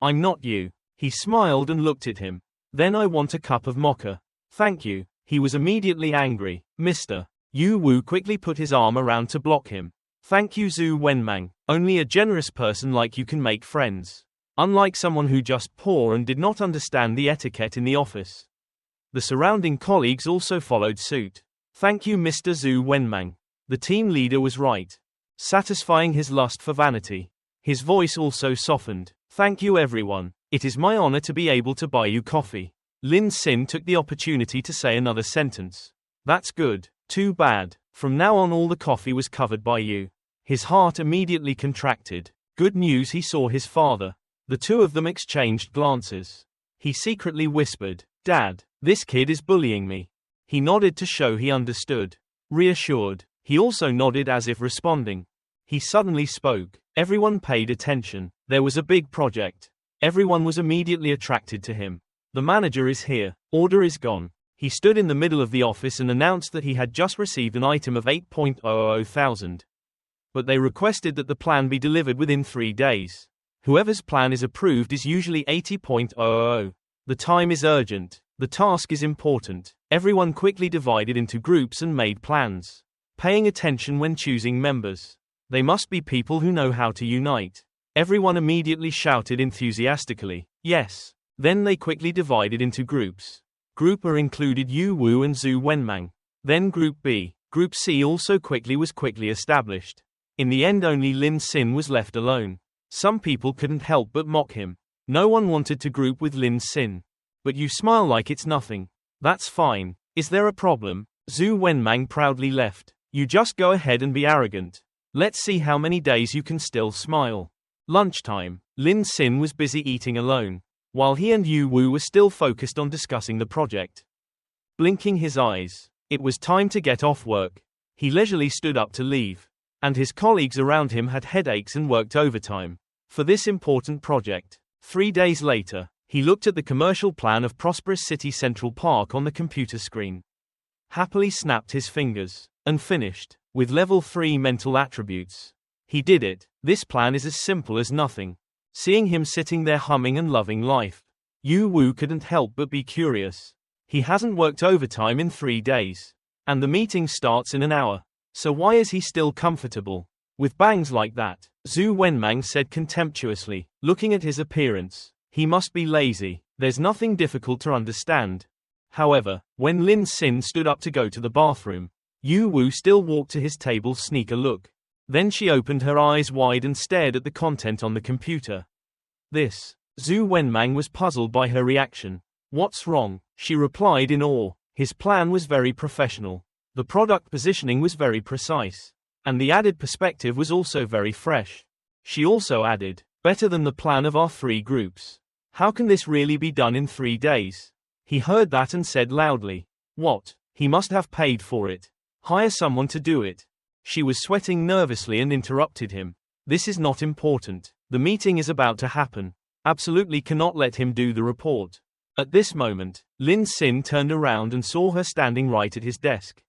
Speaker 1: I'm not you. He smiled and looked at him. Then I want a cup of mocha. Thank you. He was immediately angry. Mister. Yu Wu quickly put his arm around to block him. Thank you Zhu Wenmang. Only a generous person like you can make friends. Unlike someone who just poor and did not understand the etiquette in the office. The surrounding colleagues also followed suit. Thank you Mr. Zhu Wenmang. The team leader was right. Satisfying his lust for vanity. His voice also softened. Thank you everyone. It is my honor to be able to buy you coffee. Lin Xin took the opportunity to say another sentence. That's good. Too bad. From now on all the coffee was covered by you. His heart immediately contracted. Good news, he saw his father. The two of them exchanged glances. He secretly whispered, Dad, this kid is bullying me. He nodded to show he understood. Reassured, he also nodded as if responding. He suddenly spoke. Everyone paid attention. There was a big project. Everyone was immediately attracted to him. The manager is here. Order is gone. He stood in the middle of the office and announced that he had just received an item of 8,000 thousand. But they requested that the plan be delivered within 3 days. Whoever's plan is approved is usually 80,000. The time is urgent. The task is important. Everyone quickly divided into groups and made plans. Paying attention when choosing members. They must be people who know how to unite. Everyone immediately shouted enthusiastically, yes. Then they quickly divided into groups. Group A included Yu Wu and Zhu Wenmang. Then Group B. Group C also was quickly established. In the end only Lin Xin was left alone. Some people couldn't help but mock him. No one wanted to group with Lin Xin. But you smile like it's nothing. That's fine. Is there a problem? Zhu Wenmang proudly left. You just go ahead and be arrogant. Let's see how many days you can still smile. Lunchtime. Lin Xin was busy eating alone, while he and Yu Wu were still focused on discussing the project. Blinking his eyes, it was time to get off work. He leisurely stood up to leave, and his colleagues around him had headaches and worked overtime for this important project. 3 days later, he looked at the commercial plan of Prosperous City Central Park on the computer screen. Happily snapped his fingers, and finished, with level 3 mental attributes. He did it. This plan is as simple as nothing. Seeing him sitting there humming and loving life, Yu Wu couldn't help but be curious. He hasn't worked overtime in 3 days. And the meeting starts in an hour. So why is he still comfortable with bangs like that? Zhu Wenmang said contemptuously, looking at his appearance. He must be lazy. There's nothing difficult to understand. However, when Lin Xin stood up to go to the bathroom, Yu Wu still walked to his table, sneak a look. Then she opened her eyes wide and stared at the content on the computer. This. Zhu Wenmang was puzzled by her reaction. What's wrong? She replied in awe. His plan was very professional. The product positioning was very precise. And the added perspective was also very fresh. She also added, better than the plan of our 3 groups. How can this really be done in 3 days? He heard that and said loudly, what? He must have paid for it. Hire someone to do it. She was sweating nervously and interrupted him. This is not important. The meeting is about to happen. Absolutely cannot let him do the report. At this moment, Lin Xin turned around and saw her standing right at his desk.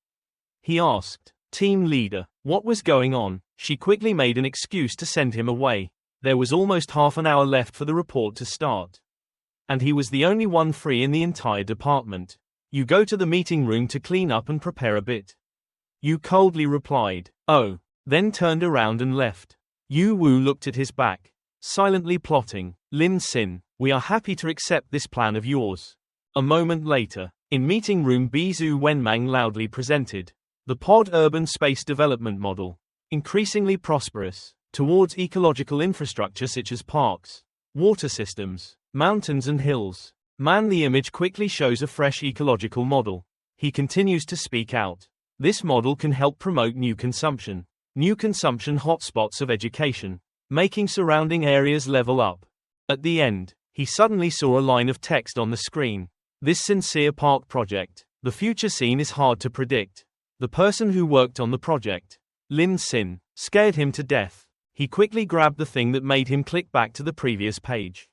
Speaker 1: He asked, team leader, what was going on? She quickly made an excuse to send him away. There was almost half an hour left for the report to start. And he was the only one free in the entire department. You go to the meeting room to clean up and prepare a bit. Yu coldly replied, oh, then turned around and left. Yu Wu looked at his back, silently plotting. Lin Xin, we are happy to accept this plan of yours. A moment later, in meeting room B, Zhu Wenmang loudly presented the Pod Urban Space Development Model, increasingly prosperous, towards ecological infrastructure such as parks, water systems, mountains and hills. The image quickly shows a fresh ecological model. He continues to speak out. This model can help promote new consumption hotspots of education, making surrounding areas level up. At the end, he suddenly saw a line of text on the screen. This sincere park project. The future scene is hard to predict. The person who worked on the project, Lin Xin, scared him to death. He quickly grabbed the thing that made him click back to the previous page.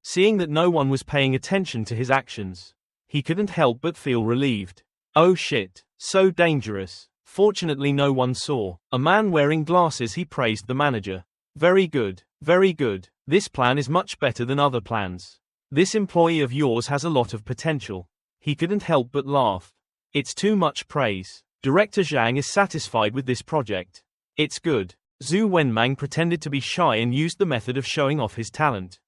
Speaker 1: Seeing that no one was paying attention to his actions, he couldn't help but feel relieved. Oh shit, so dangerous. Fortunately no one saw. A man wearing glasses, he praised the manager. Very good, very good. This plan is much better than other plans. This employee of yours has a lot of potential. He couldn't help but laugh. It's too much praise. Director Zhang is satisfied with this project. It's good. Zhu Wenmang pretended to be shy and used the method of showing off his talent.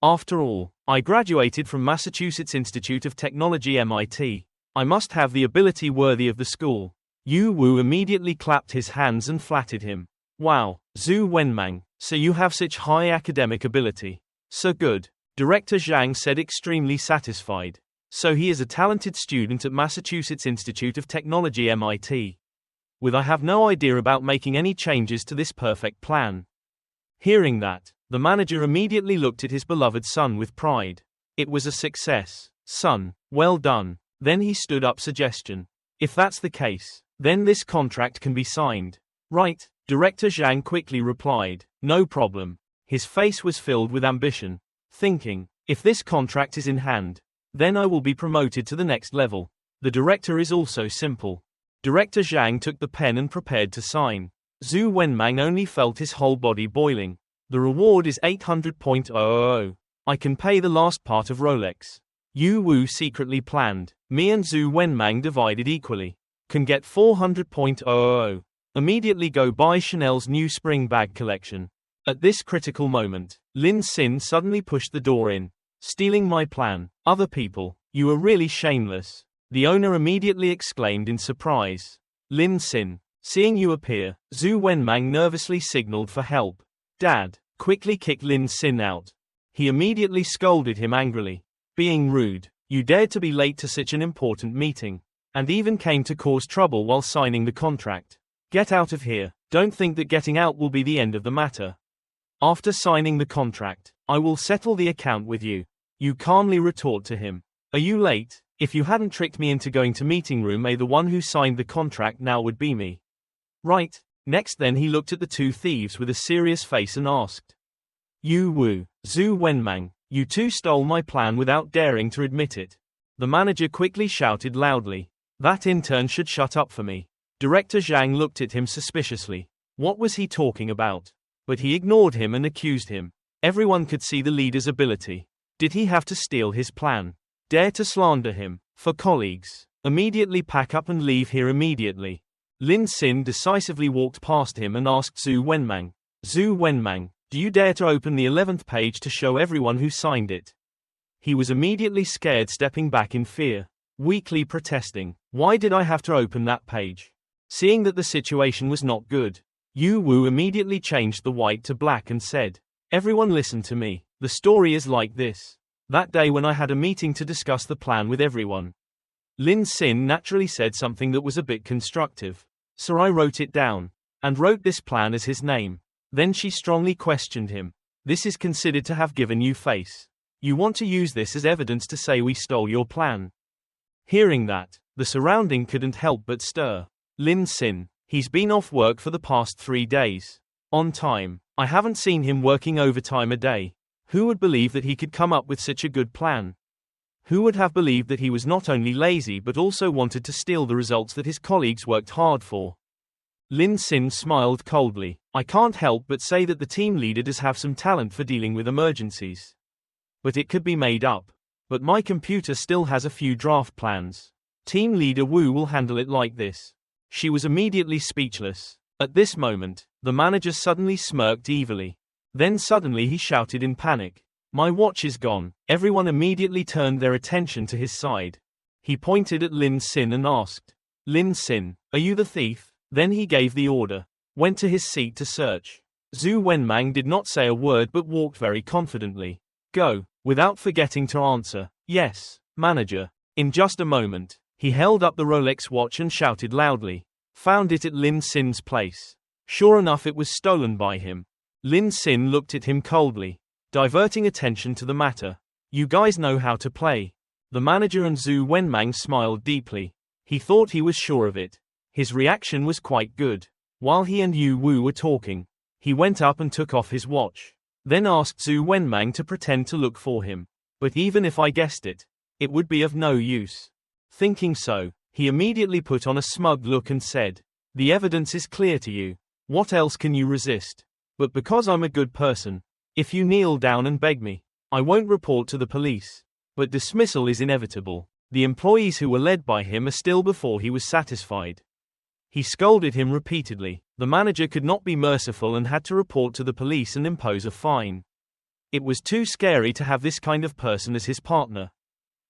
Speaker 1: After all, I graduated from Massachusetts Institute of Technology MIT. I must have the ability worthy of the school. Yu Wu immediately clapped his hands and flattered him. Wow, Zhu Wenmang, so you have such high academic ability. So good. Director Zhang said, extremely satisfied. So he is a talented student at Massachusetts Institute of Technology MIT. I have no idea about making any changes to this perfect plan. Hearing that, the manager immediately looked at his beloved son with pride. It was a success. Son, well done. Then he stood up suggestion. If that's the case, then this contract can be signed. Right, Director Zhang quickly replied. No problem. His face was filled with ambition, thinking, if this contract is in hand, then I will be promoted to the next level. The director is also simple. Director Zhang took the pen and prepared to sign. Zhu Wenmang only felt his whole body boiling. The reward is 800.000. I can pay the last part of Rolex. Yu Wu secretly planned. Me and Zhu Wenmang divided equally. Can get 400.000. Immediately go buy Chanel's new spring bag collection. At this critical moment, Lin Xin suddenly pushed the door in. Stealing my plan. Other people. You are really shameless. The owner immediately exclaimed in surprise. Lin Sin. Seeing you appear, Zhu Wenmang nervously signaled for help. Dad quickly kicked Lin Sin out. He immediately scolded him angrily. Being rude, you dared to be late to such an important meeting, and even came to cause trouble while signing the contract. Get out of here. Don't think that getting out will be the end of the matter. After signing the contract, I will settle the account with you. You calmly retort to him. Are you late? If you hadn't tricked me into going to meeting room A, the one who signed the contract now would be me. Right. Next then he looked at the two thieves with a serious face and asked. Yu Wu, Zhu Wenmang, you two stole my plan without daring to admit it. The manager quickly shouted loudly. That intern should shut up for me. Director Zhang looked at him suspiciously. What was he talking about? But he ignored him and accused him. Everyone could see the leader's ability. Did he have to steal his plan? Dare to slander him? For colleagues. Immediately pack up and leave here immediately. Lin Sin decisively walked past him and asked Zhu Wenmang. Zhu Wenmang, do you dare to open the 11th page to show everyone who signed it? He was immediately scared, stepping back in fear. Weakly protesting. Why did I have to open that page? Seeing that the situation was not good, Yu Wu immediately changed the white to black and said, Everyone listen to me. The story is like this. That day when I had a meeting to discuss the plan with everyone, Lin Sin naturally said something that was a bit constructive. So I wrote it down, and wrote this plan as his name. Then she strongly questioned him. This is considered to have given you face. You want to use this as evidence to say we stole your plan. Hearing that, the surrounding couldn't help but stir. Lin Sin, he's been off work for the past 3 days. On time. I haven't seen him working overtime a day. Who would believe that he could come up with such a good plan? Who would have believed that he was not only lazy but also wanted to steal the results that his colleagues worked hard for? Lin Sin smiled coldly. I can't help but say that the team leader does have some talent for dealing with emergencies. But it could be made up. But my computer still has a few draft plans. Team leader Wu will handle it like this. She was immediately speechless. At this moment, the manager suddenly smirked evilly. Then suddenly he shouted in panic. My watch is gone. Everyone immediately turned their attention to his side. He pointed at Lin Sin and asked, Lin Sin, are you the thief? Then he gave the order. Went to his seat to search. Zhu Wenmang did not say a word but walked very confidently. Go, without forgetting to answer. Yes, manager. In just a moment, he held up the Rolex watch and shouted loudly. Found it at Lin Sin's place. Sure enough, it was stolen by him. Lin Sin looked at him coldly, diverting attention to the matter. You guys know how to play. The manager and Zhu Wenmang smiled deeply. He thought he was sure of it. His reaction was quite good. While he and Yu Wu were talking, he went up and took off his watch. Then asked Zhu Wenmang to pretend to look for him. But even if I guessed it, it would be of no use. Thinking so, he immediately put on a smug look and said, The evidence is clear to you. What else can you resist? But because I'm a good person, if you kneel down and beg me, I won't report to the police. But dismissal is inevitable. The employees who were led by him are still before he was satisfied. He scolded him repeatedly. The manager could not be merciful and had to report to the police and impose a fine. It was too scary to have this kind of person as his partner.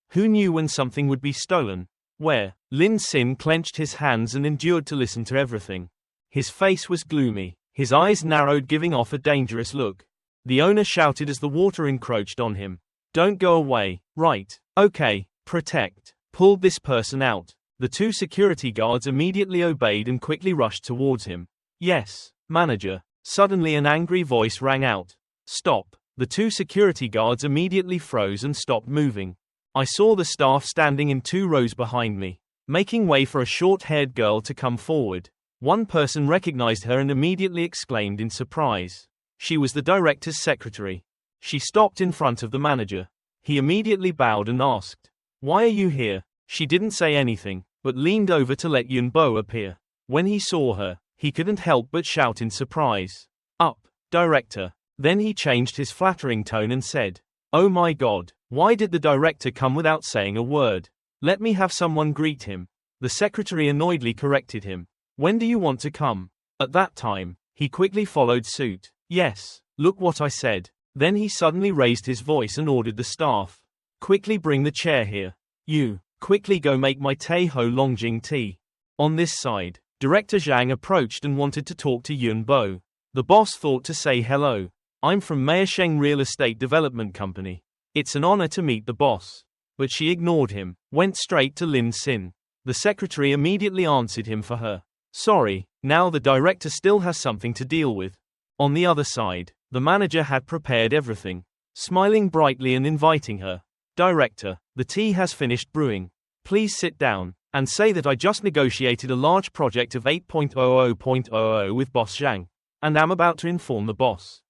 Speaker 1: Who knew when something would be stolen? Where? Lin Sin clenched his hands and endured to listen to everything. His face was gloomy. His eyes narrowed, giving off a dangerous look. The owner shouted as the water encroached on him. Don't go away. Right. Okay. Protect. Pulled this person out. The two security guards immediately obeyed and quickly rushed towards him. Yes, manager. Suddenly an angry voice rang out. Stop. The two security guards immediately froze and stopped moving. I saw the staff standing in 2 rows behind me, making way for a short-haired girl to come forward. One person recognized her and immediately exclaimed in surprise. She was the director's secretary. She stopped in front of the manager. He immediately bowed and asked, Why are you here? She didn't say anything, but leaned over to let Yunbo appear. When he saw her, he couldn't help but shout in surprise. Up, director. Then he changed his flattering tone and said, Oh my God, why did the director come without saying a word? Let me have someone greet him. The secretary annoyedly corrected him. When do you want to come? At that time, he quickly followed suit. Yes, look what I said. Then he suddenly raised his voice and ordered the staff. Quickly bring the chair here. You, quickly go make my Tei-ho Longjing tea. On this side, Director Zhang approached and wanted to talk to Yun Bo. The boss thought to say hello. I'm from Meisheng Real Estate Development Company. It's an honor to meet the boss. But she ignored him, went straight to Lin Sin. The secretary immediately answered him for her. Sorry, now the director still has something to deal with. On the other side, the manager had prepared everything, smiling brightly and inviting her. Director, the tea has finished brewing. Please sit down, and say that I just negotiated a large project of 8.00.00 with Boss Zhang, and am about to inform the boss.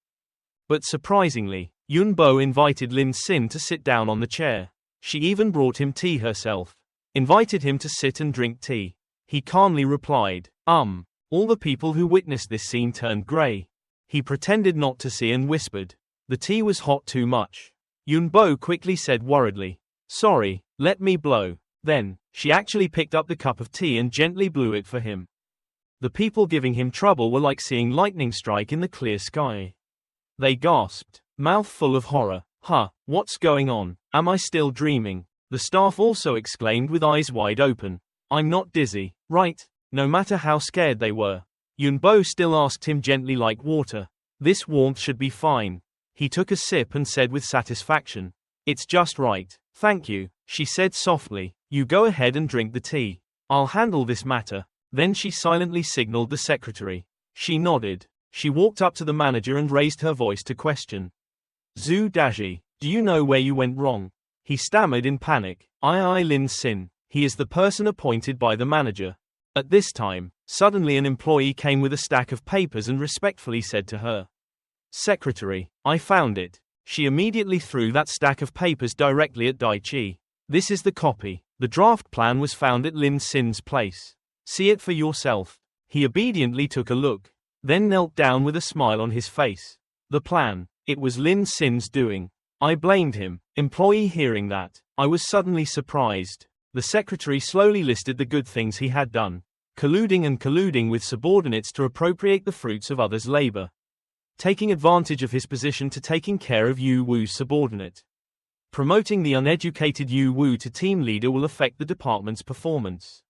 Speaker 1: But surprisingly, Yun Bo invited Lin Sin to sit down on the chair. She even brought him tea herself. Invited him to sit and drink tea. He calmly replied, All the people who witnessed this scene turned grey. He pretended not to see and whispered. The tea was hot too much. Yun Bo quickly said worriedly, Sorry, let me blow. Then, she actually picked up the cup of tea and gently blew it for him. The people giving him trouble were like seeing lightning strike in the clear sky. They gasped, mouth full of horror. What's going on? Am I still dreaming? The staff also exclaimed with eyes wide open. I'm not dizzy, right? No matter how scared they were. Yun Bo still asked him gently like water. This warmth should be fine. He took a sip and said with satisfaction. It's just right. Thank you, she said softly. You go ahead and drink the tea. I'll handle this matter. Then she silently signaled the secretary. She nodded. She walked up to the manager and raised her voice to question. Zhu Daji, do you know where you went wrong? He stammered in panic. I Lin Sin. He is the person appointed by the manager. At this time, suddenly an employee came with a stack of papers and respectfully said to her. Secretary, I found it. She immediately threw that stack of papers directly at Daichi. This is the copy. The draft plan was found at Lin Sin's place. See it for yourself. He obediently took a look, then knelt down with a smile on his face. The plan. It was Lin Sin's doing. I blamed him. Employee hearing that, I was suddenly surprised. The secretary slowly listed the good things he had done. Colluding with subordinates to appropriate the fruits of others' labor. Taking advantage of his position to taking care of Yu Wu's subordinate. Promoting the uneducated Yu Wu to team leader will affect the department's performance.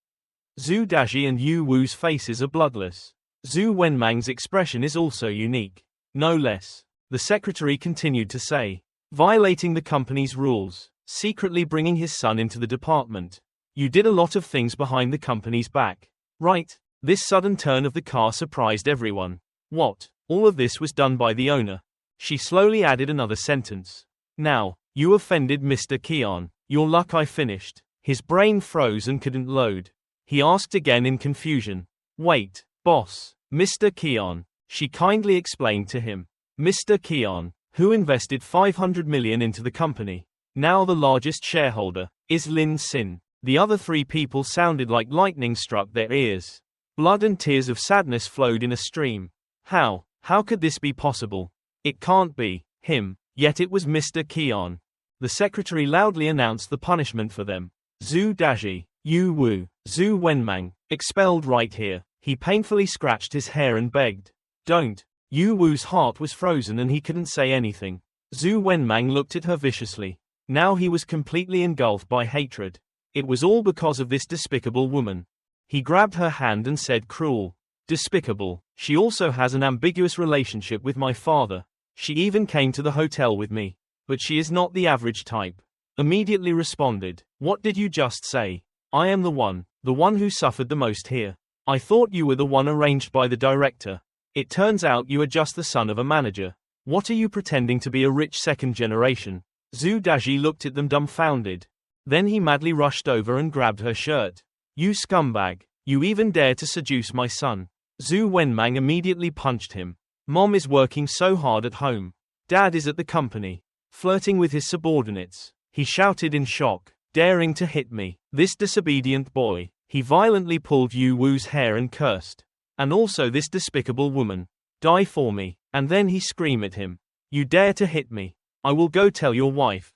Speaker 1: Zhu Daji and Yu Wu's faces are bloodless. Zhu Wenmang's expression is also unique. No less. The secretary continued to say. Violating the company's rules, secretly bringing his son into the department. You did a lot of things behind the company's back. Right? This sudden turn of the car surprised everyone. What? All of this was done by the owner. She slowly added another sentence. Now, you offended Mr. Keon. Your luck I finished. His brain froze and couldn't load. He asked again in confusion. Wait, boss, Mr. Keon. She kindly explained to him. Mr. Keon, who invested 500 million into the company, now the largest shareholder, is Lin Sin. The other three people sounded like lightning struck their ears. Blood and tears of sadness flowed in a stream. How could this be possible? It can't be him, yet it was Mr. Keon. The secretary loudly announced the punishment for them. Zhu Daji, Yu Wu, Zhu Wenmang, expelled right here. He painfully scratched his hair and begged. Don't. Yu Wu's heart was frozen and he couldn't say anything. Zhu Wenmang looked at her viciously. Now he was completely engulfed by hatred. It was all because of this despicable woman. He grabbed her hand and said cruel. Despicable. She also has an ambiguous relationship with my father. She even came to the hotel with me. But she is not the average type. Immediately responded. What did you just say? I am the one who suffered the most here. I thought you were the one arranged by the director. It turns out you are just the son of a manager. What are you pretending to be a rich second generation? Zhu Daji looked at them dumbfounded. Then he madly rushed over and grabbed her shirt. You scumbag. You even dare to seduce my son. Zhu Wenmang immediately punched him. Mom is working so hard at home. Dad is at the company, flirting with his subordinates. He shouted in shock, daring to hit me. This disobedient boy. He violently pulled Yu Wu's hair and cursed. And also this despicable woman. Die for me. And then he screamed at him. You dare to hit me. I will go tell your wife.